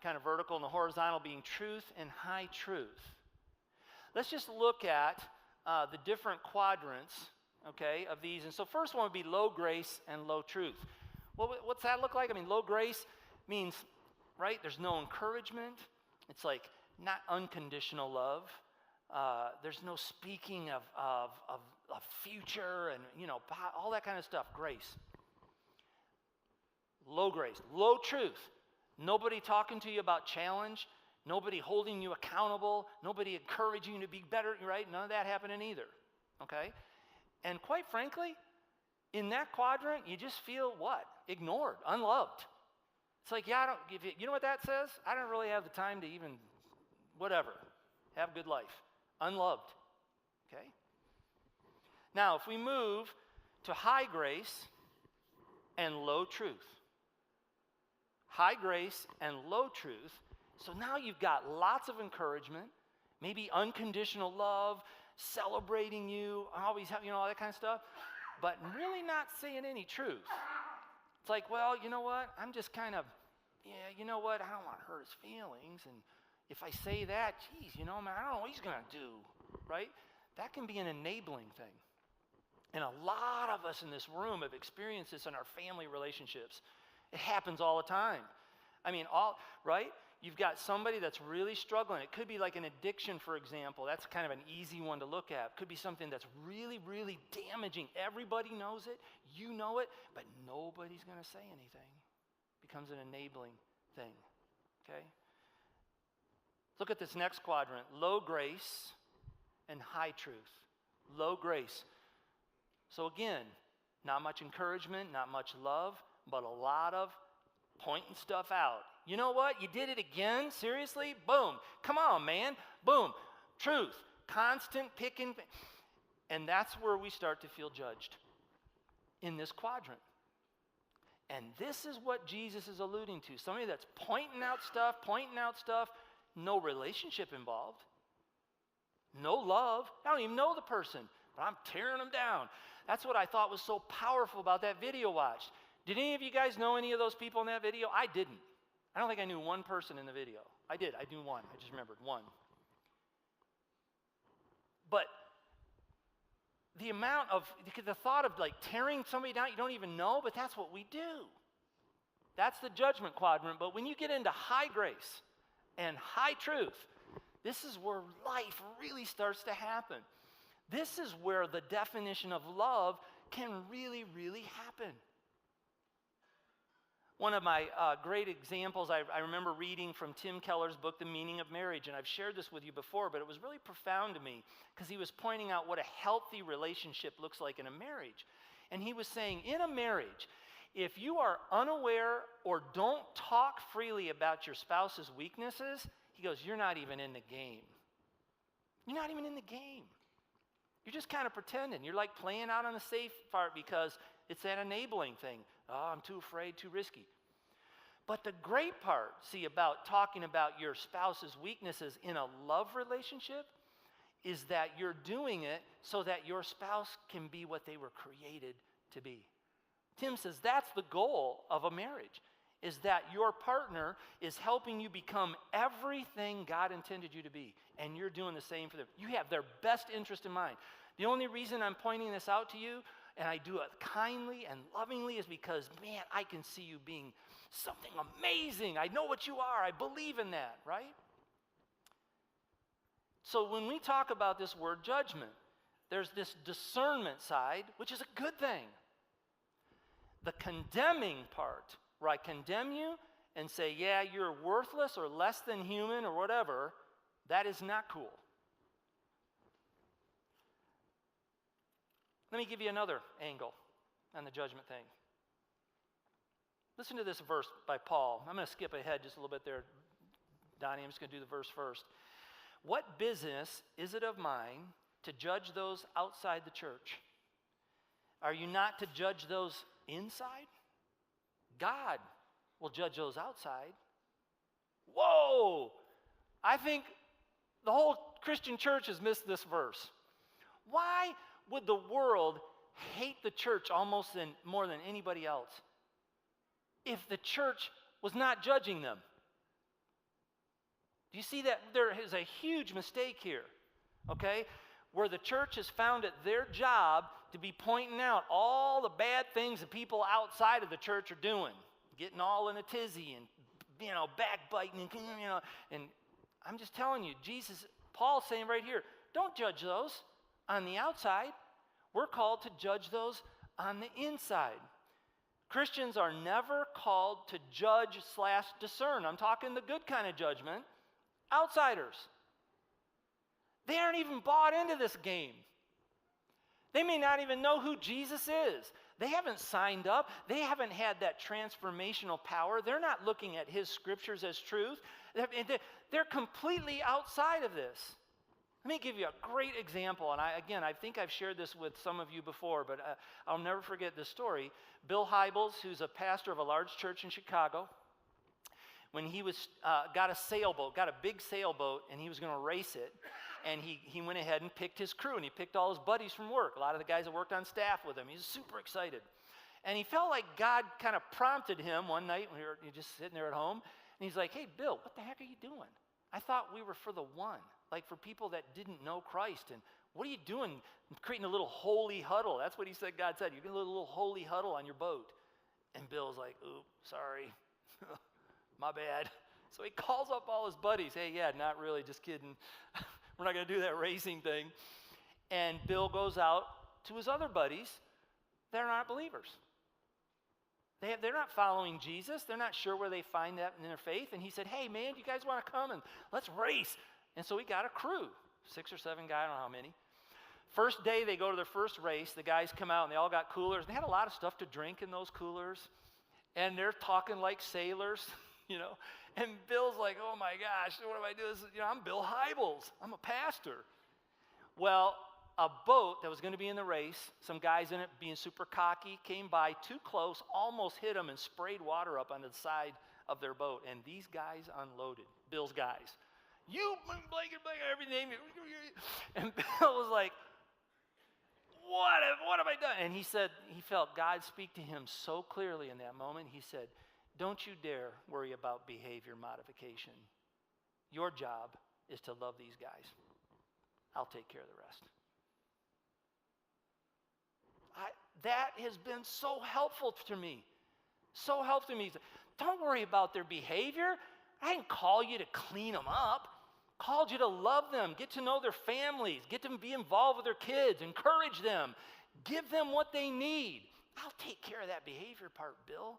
kind of vertical and the horizontal being truth and high truth. Let's just look at the different quadrants, okay, of these. And so first one would be low grace and low truth. What's that look like? I mean, low grace means, right, there's no encouragement. It's like not unconditional love. There's no speaking of future and, all that kind of stuff. Grace. Low grace. Low truth. Nobody talking to you about challenge. Nobody holding you accountable. Nobody encouraging you to be better, right? None of that happening either. Okay? And quite frankly, in that quadrant, you just feel what? Ignored, unloved. It's like, yeah, you know what that says? I don't really have the time to even, whatever, have a good life. Unloved. Okay? Now, if we move to high grace and low truth. High grace and low truth. So now you've got lots of encouragement, maybe unconditional love, celebrating you, always having, all that kind of stuff, but really not saying any truth. It's like, well, you know what? I'm just kind of, you know what? I don't want to hurt his feelings. And if I say that, geez, man, I don't know what he's going to do, right? That can be an enabling thing. And a lot of us in this room have experienced this in our family relationships. It happens all the time. I mean, right? You've got somebody that's really struggling. It could be like an addiction, for example. That's kind of an easy one to look at. It could be something that's really, really damaging. Everybody knows it. You know it, but nobody's going to say anything. It becomes an enabling thing, okay? Look at this next quadrant. Low grace and high truth. Low grace. So again, not much encouragement, not much love, but a lot of pointing stuff out. You know what? You did it again? Seriously? Boom. Come on, man. Boom. Truth. Constant picking. And that's where we start to feel judged in this quadrant. And this is what Jesus is alluding to. Somebody that's pointing out stuff, no relationship involved, no love. I don't even know the person, but I'm tearing them down. That's what I thought was so powerful about that video watched. Did any of you guys know any of those people in that video? I didn't. I don't think I knew one person in the video. I did. I knew one. I just remembered one. But the amount of, the thought of like tearing somebody down you don't even know, but that's what we do. That's the judgment quadrant. But when you get into high grace and high truth, this is where life really starts to happen. This is where the definition of love can really, really happen. One of my great examples, I remember reading from Tim Keller's book, The Meaning of Marriage, and I've shared this with you before, but it was really profound to me because he was pointing out what a healthy relationship looks like in a marriage. And he was saying, in a marriage, if you are unaware or don't talk freely about your spouse's weaknesses, he goes, you're not even in the game. You're not even in the game. You're just kind of pretending. You're like playing out on the safe part because it's that enabling thing. Oh, I'm too afraid, too risky. But the great part, see, about talking about your spouse's weaknesses in a love relationship is that you're doing it so that your spouse can be what they were created to be. Tim says that's the goal of a marriage, is that your partner is helping you become everything God intended you to be, and you're doing the same for them. You have their best interest in mind. The only reason I'm pointing this out to you, and I do it kindly and lovingly, is because, man, I can see you being something amazing. I know what you are. I believe in that, right? So when we talk about this word judgment, there's this discernment side, which is a good thing. The condemning part, where I condemn you and say, yeah, you're worthless or less than human or whatever, that is not cool. Let me give you another angle on the judgment thing. Listen to this verse by Paul. I'm going to skip ahead just a little bit there, Donnie. I'm just going to do the verse first. What business is it of mine to judge those outside the church? Are you not to judge those inside? God will judge those outside. Whoa! I think the whole Christian church has missed this verse. Why would the world hate the church almost more than anybody else if the church was not judging them? Do you see that? There is a huge mistake here, okay? Where the church has found it their job to be pointing out all the bad things that people outside of the church are doing, getting all in a tizzy and, backbiting and I'm just telling you, Paul's saying right here, don't judge those on the outside. We're called to judge those on the inside. Christians are never called to judge/discern. I'm talking the good kind of judgment. Outsiders. They aren't even bought into this game. They may not even know who Jesus is. They haven't signed up. They haven't had that transformational power. They're not looking at his scriptures as truth. They're completely outside of this. Let me give you a great example. And I think I've shared this with some of you before, but I'll never forget this story. Bill Hybels, who's a pastor of a large church in Chicago, when he got a big sailboat, and he was going to race it, and he went ahead and picked his crew, and he picked all his buddies from work, a lot of the guys that worked on staff with him. He was super excited. And he felt like God kind of prompted him one night when he was just sitting there at home, and he's like, hey, Bill, what the heck are you doing? I thought we were for the one, like for people that didn't know Christ, and what are you doing creating a little holy huddle? That's what he said God said. You're going to do a little holy huddle on your boat. And Bill's like, oops, sorry. My bad. So he calls up all his buddies. Hey, yeah, not really, just kidding. We're not going to do that racing thing. And Bill goes out to his other buddies. They're not believers. They're not following Jesus. They're not sure where they find that in their faith. And he said, hey, man, you guys want to come and let's race? And so he got a crew, 6 or 7 guys, I don't know how many. First day they go to their first race. The guys come out and they all got coolers. They had a lot of stuff to drink in those coolers. And they're talking like sailors. And Bill's like, oh my gosh, what am I doing? I'm Bill Hybels. I'm a pastor. Well, a boat that was going to be in the race, some guys in it being super cocky, came by too close, almost hit them and sprayed water up onto the side of their boat. And these guys unloaded, Bill's guys. You, blanket, everything. And Bill was like, what have I done? And he said he felt God speak to him so clearly in that moment. He said, don't you dare worry about behavior modification. Your job is to love these guys. I'll take care of the rest. That has been so helpful to me. So helpful to me. Don't worry about their behavior. I didn't call you to clean them up. I called you to love them, get to know their families, get them to be involved with their kids, encourage them, give them what they need. I'll take care of that behavior part, Bill.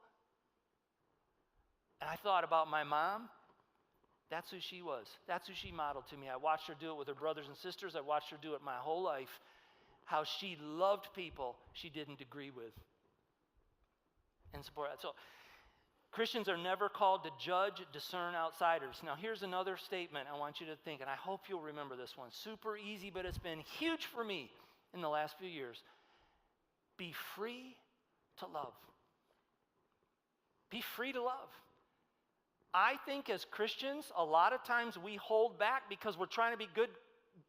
And I thought about my mom. That's who she was. That's who she modeled to me. I watched her do it with her brothers and sisters. I watched her do it my whole life. How she loved people she didn't agree with and support. So Christians are never called to judge, discern outsiders. Now here's another statement I want you to think, and I hope you'll remember this one. Super easy, but it's been huge for me in the last few years. Be free to love. Be free to love. I think as Christians, a lot of times we hold back because we're trying to be good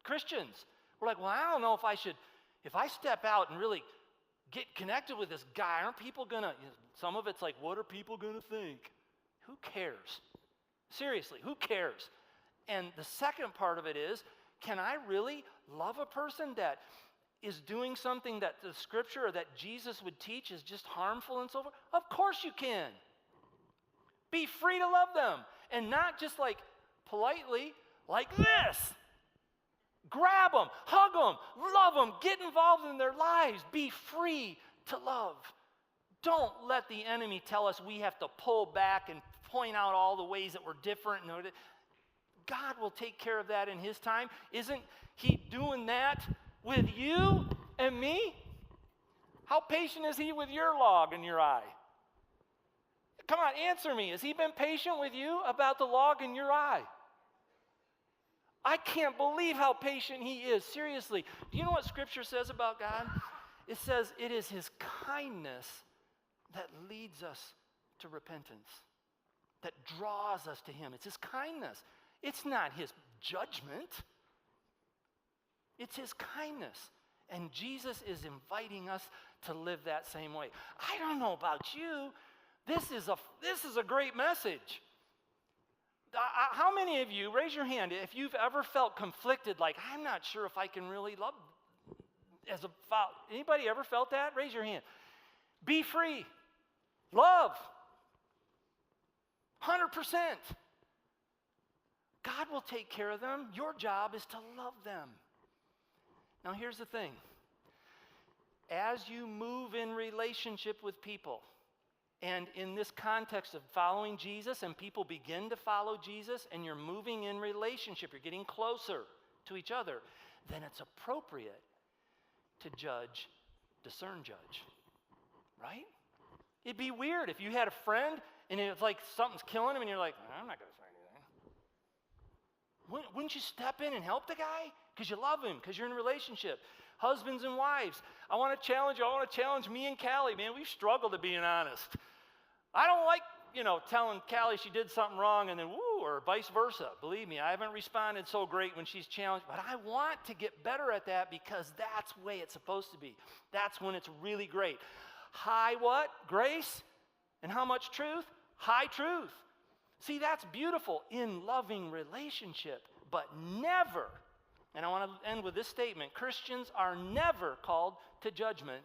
Christians. We're like, well, I don't know if I step out and really get connected with this guy, aren't people gonna, some of it's like, what are people gonna think? Who cares? Seriously, who cares? And the second part of it is, can I really love a person that is doing something that the scripture or that Jesus would teach is just harmful and so forth? Of course you can. Be free to love them. And not just like politely, like this. Grab them, hug them, love them, get involved in their lives. Be free to love. Don't let the enemy tell us we have to pull back and point out all the ways that we're different. God will take care of that in His time. Isn't He doing that with you and me? How patient is He with your log in your eye? Come on, answer me. Has He been patient with you about the log in your eye? I can't believe how patient He is. Seriously. Do you know what Scripture says about God? It says it is His kindness that leads us to repentance, that draws us to Him. It's His kindness. It's not His judgment. It's His kindness. And Jesus is inviting us to live that same way. I don't know about you. This is a great message. How many of you, raise your hand, if you've ever felt conflicted, like, I'm not sure if I can really love as a father. Anybody ever felt that? Raise your hand. Be free. Love. 100%. God will take care of them. Your job is to love them. Now here's the thing. As you move in relationship with people, and in this context of following Jesus, and people begin to follow Jesus, and you're moving in relationship, you're getting closer to each other, then it's appropriate to judge, discern judge, right? It'd be weird if you had a friend, and it's like something's killing him, and you're like, I'm not going to say anything. Wouldn't you step in and help the guy? Because you love him, because you're in a relationship. Husbands and wives, I want to challenge you. I want to challenge me and Callie, man. We've struggled to being honest. I don't like, telling Callie she did something wrong and then woo, or vice versa. Believe me, I haven't responded so great when she's challenged, but I want to get better at that because that's the way it's supposed to be. That's when it's really great. High what? Grace. And how much truth? High truth. See, that's beautiful in loving relationship, but never, and I want to end with this statement, Christians are never called to judgment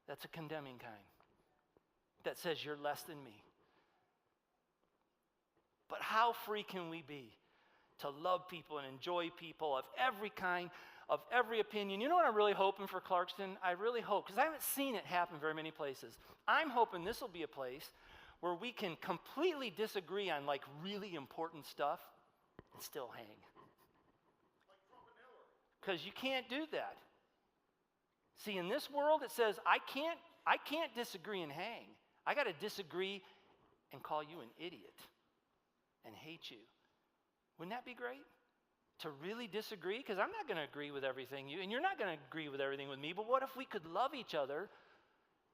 that's a condemning kind, that says you're less than me. But how free can we be to love people and enjoy people of every kind, of every opinion? You know what I'm really hoping for Clarkston? I really hope, because I haven't seen it happen very many places. I'm hoping this will be a place where we can completely disagree on like really important stuff and still hang. Because you can't do that. See, in this world, it says, I can't disagree and hang. I got to disagree and call you an idiot and hate you. Wouldn't that be great? To really disagree? Because I'm not going to agree with everything and you're not going to agree with everything with me, but what if we could love each other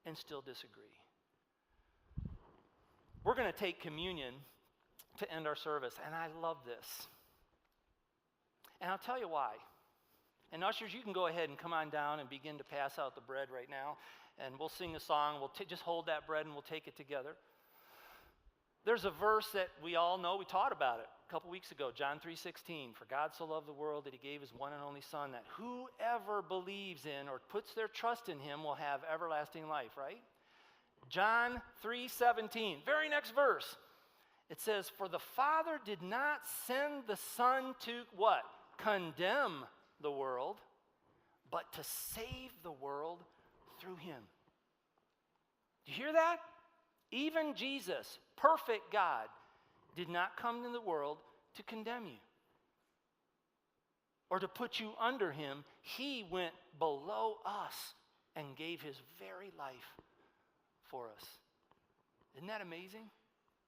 and still disagree? We're going to take communion to end our service, and I love this. And I'll tell you why. And ushers, you can go ahead and come on down and begin to pass out the bread right now. And we'll sing a song. We'll just hold that bread and we'll take it together. There's a verse that we all know. We taught about it couple weeks ago, John 3:16, for God so loved the world that he gave his one and only son, that whoever believes in or puts their trust in him will have everlasting life, right? John 3:17, very next verse. It says, for the Father did not send the Son to what? Condemn the world, but to save the world through him. Do you hear that? Even Jesus, perfect God, did not come into the world to condemn you or to put you under him. He went below us and gave his very life for us. Isn't that amazing?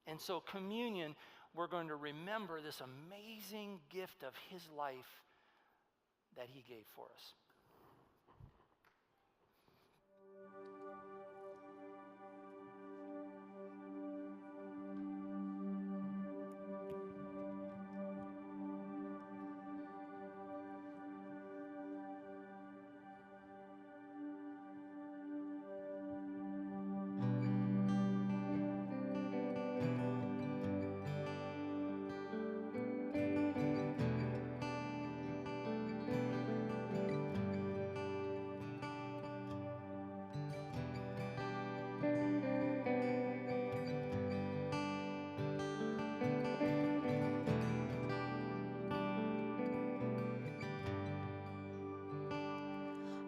And so communion, we're going to remember this amazing gift of his life that he gave for us.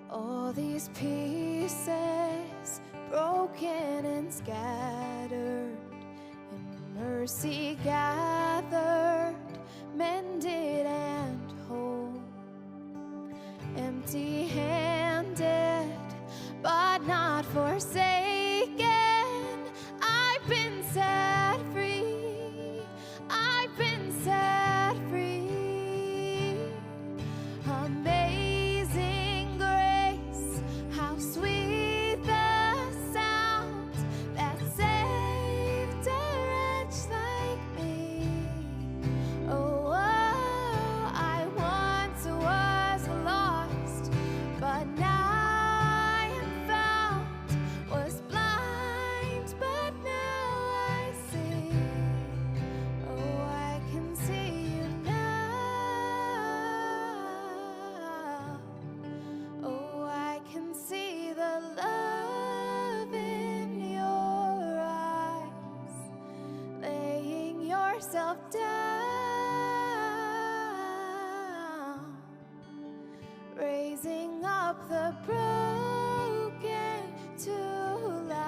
All these pieces broken and scattered, in mercy gathered, mended and whole, empty-handed but not forsaken. I've been set free, I've been set free. Amazing grace, how sweet the sound that saved a wretch like me. Oh, I once was lost, but now I am found. Was blind, but now I see. Oh, I can see you now. Oh, I can see the love in your eyes, laying yourself down, raising up the broken to life.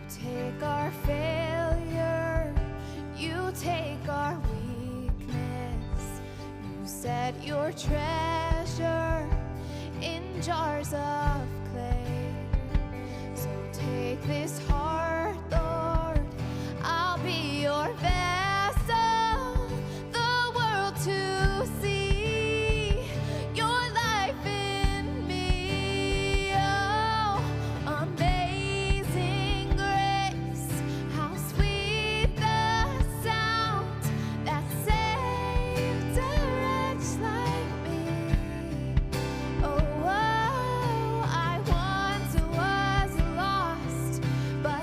Take our failure, you take our weakness. You set your treasure in jars of clay. So take this heart, Lord, I'll be your vessel, the world to see your life in me. Oh, amazing grace, how sweet the sound that saved a wretch like me. Oh, I once was lost, but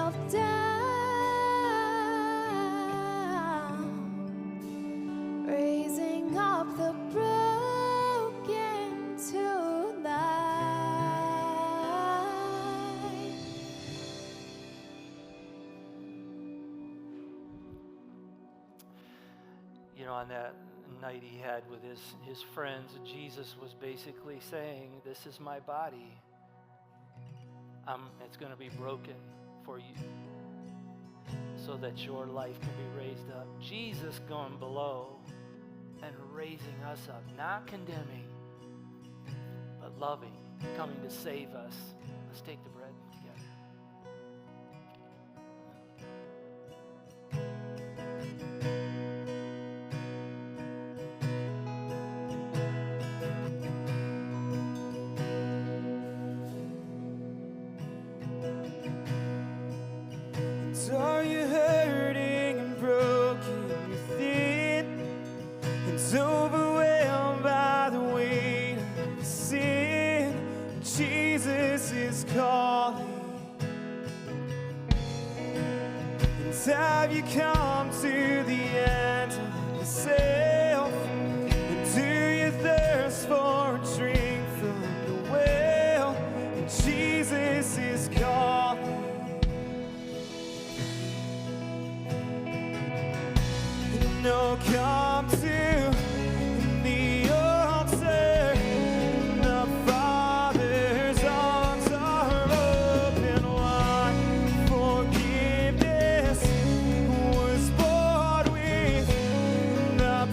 yourself down, raising up the broken to life. You know, on that night he had with his friends, Jesus was basically saying, this is my body. It's going to be broken for you so that your life can be raised up. Jesus going below and raising us up, not condemning, but loving, coming to save us. Let's take the bread together. Are you hurting and broken within, and overwhelmed by the weight of sin? Jesus is calling. And have you come to the end of yourself? And do you thirst for a drink from the well? And Jesus is calling. No, come to the altar. The Father's arms are open wide. Forgiveness was bought with the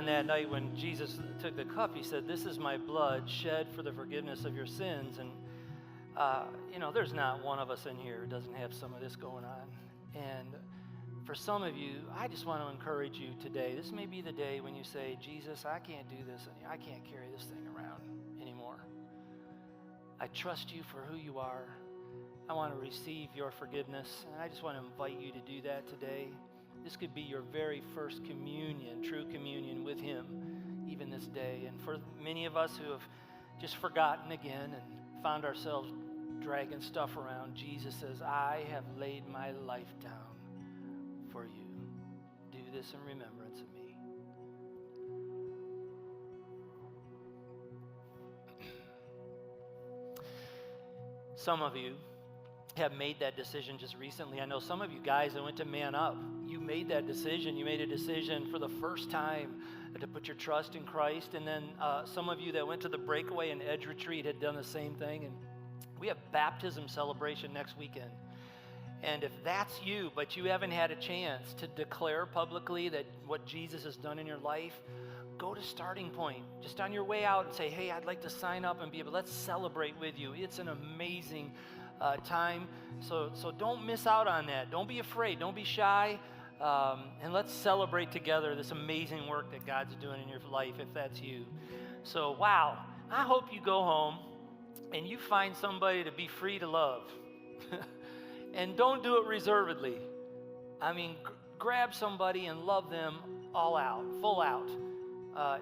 on that night when Jesus took the cup, he said, "This is my blood shed for the forgiveness of your sins." And, there's not one of us in here who doesn't have some of this going on. And for some of you, I just want to encourage you today. This may be the day when you say, "Jesus, I can't do this. I can't carry this thing around anymore. I trust you for who you are. I want to receive your forgiveness." And I just want to invite you to do that today. This could be your very first communion, true communion with him, even this day. And for many of us who have just forgotten again and found ourselves dragging stuff around, Jesus says, "I have laid my life down for you. Do this in remembrance of me." Some of you have made that decision just recently. I know some of you guys that went to Man Up, you made that decision. You made a decision for the first time to put your trust in Christ. And then some of you that went to the Breakaway and Edge Retreat had done the same thing. And we have baptism celebration next weekend. And if that's you, but you haven't had a chance to declare publicly that what Jesus has done in your life, go to Starting Point just on your way out and say, "Hey, I'd like to sign up and be able, let's celebrate with you." It's an amazing time. So don't miss out on that. Don't be afraid. Don't be shy. And let's celebrate together this amazing work that God's doing in your life if that's you. So, wow, I hope you go home and you find somebody to be free to love. And don't do it reservedly. I mean, grab somebody and love them all out, full out.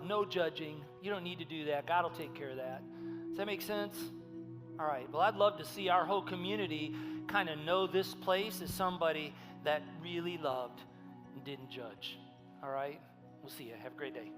No judging. You don't need to do that. God will take care of that. Does that make sense? All right. Well, I'd love to see our whole community kind of know this place as somebody that really loved and didn't judge. All right? We'll see you. Have a great day.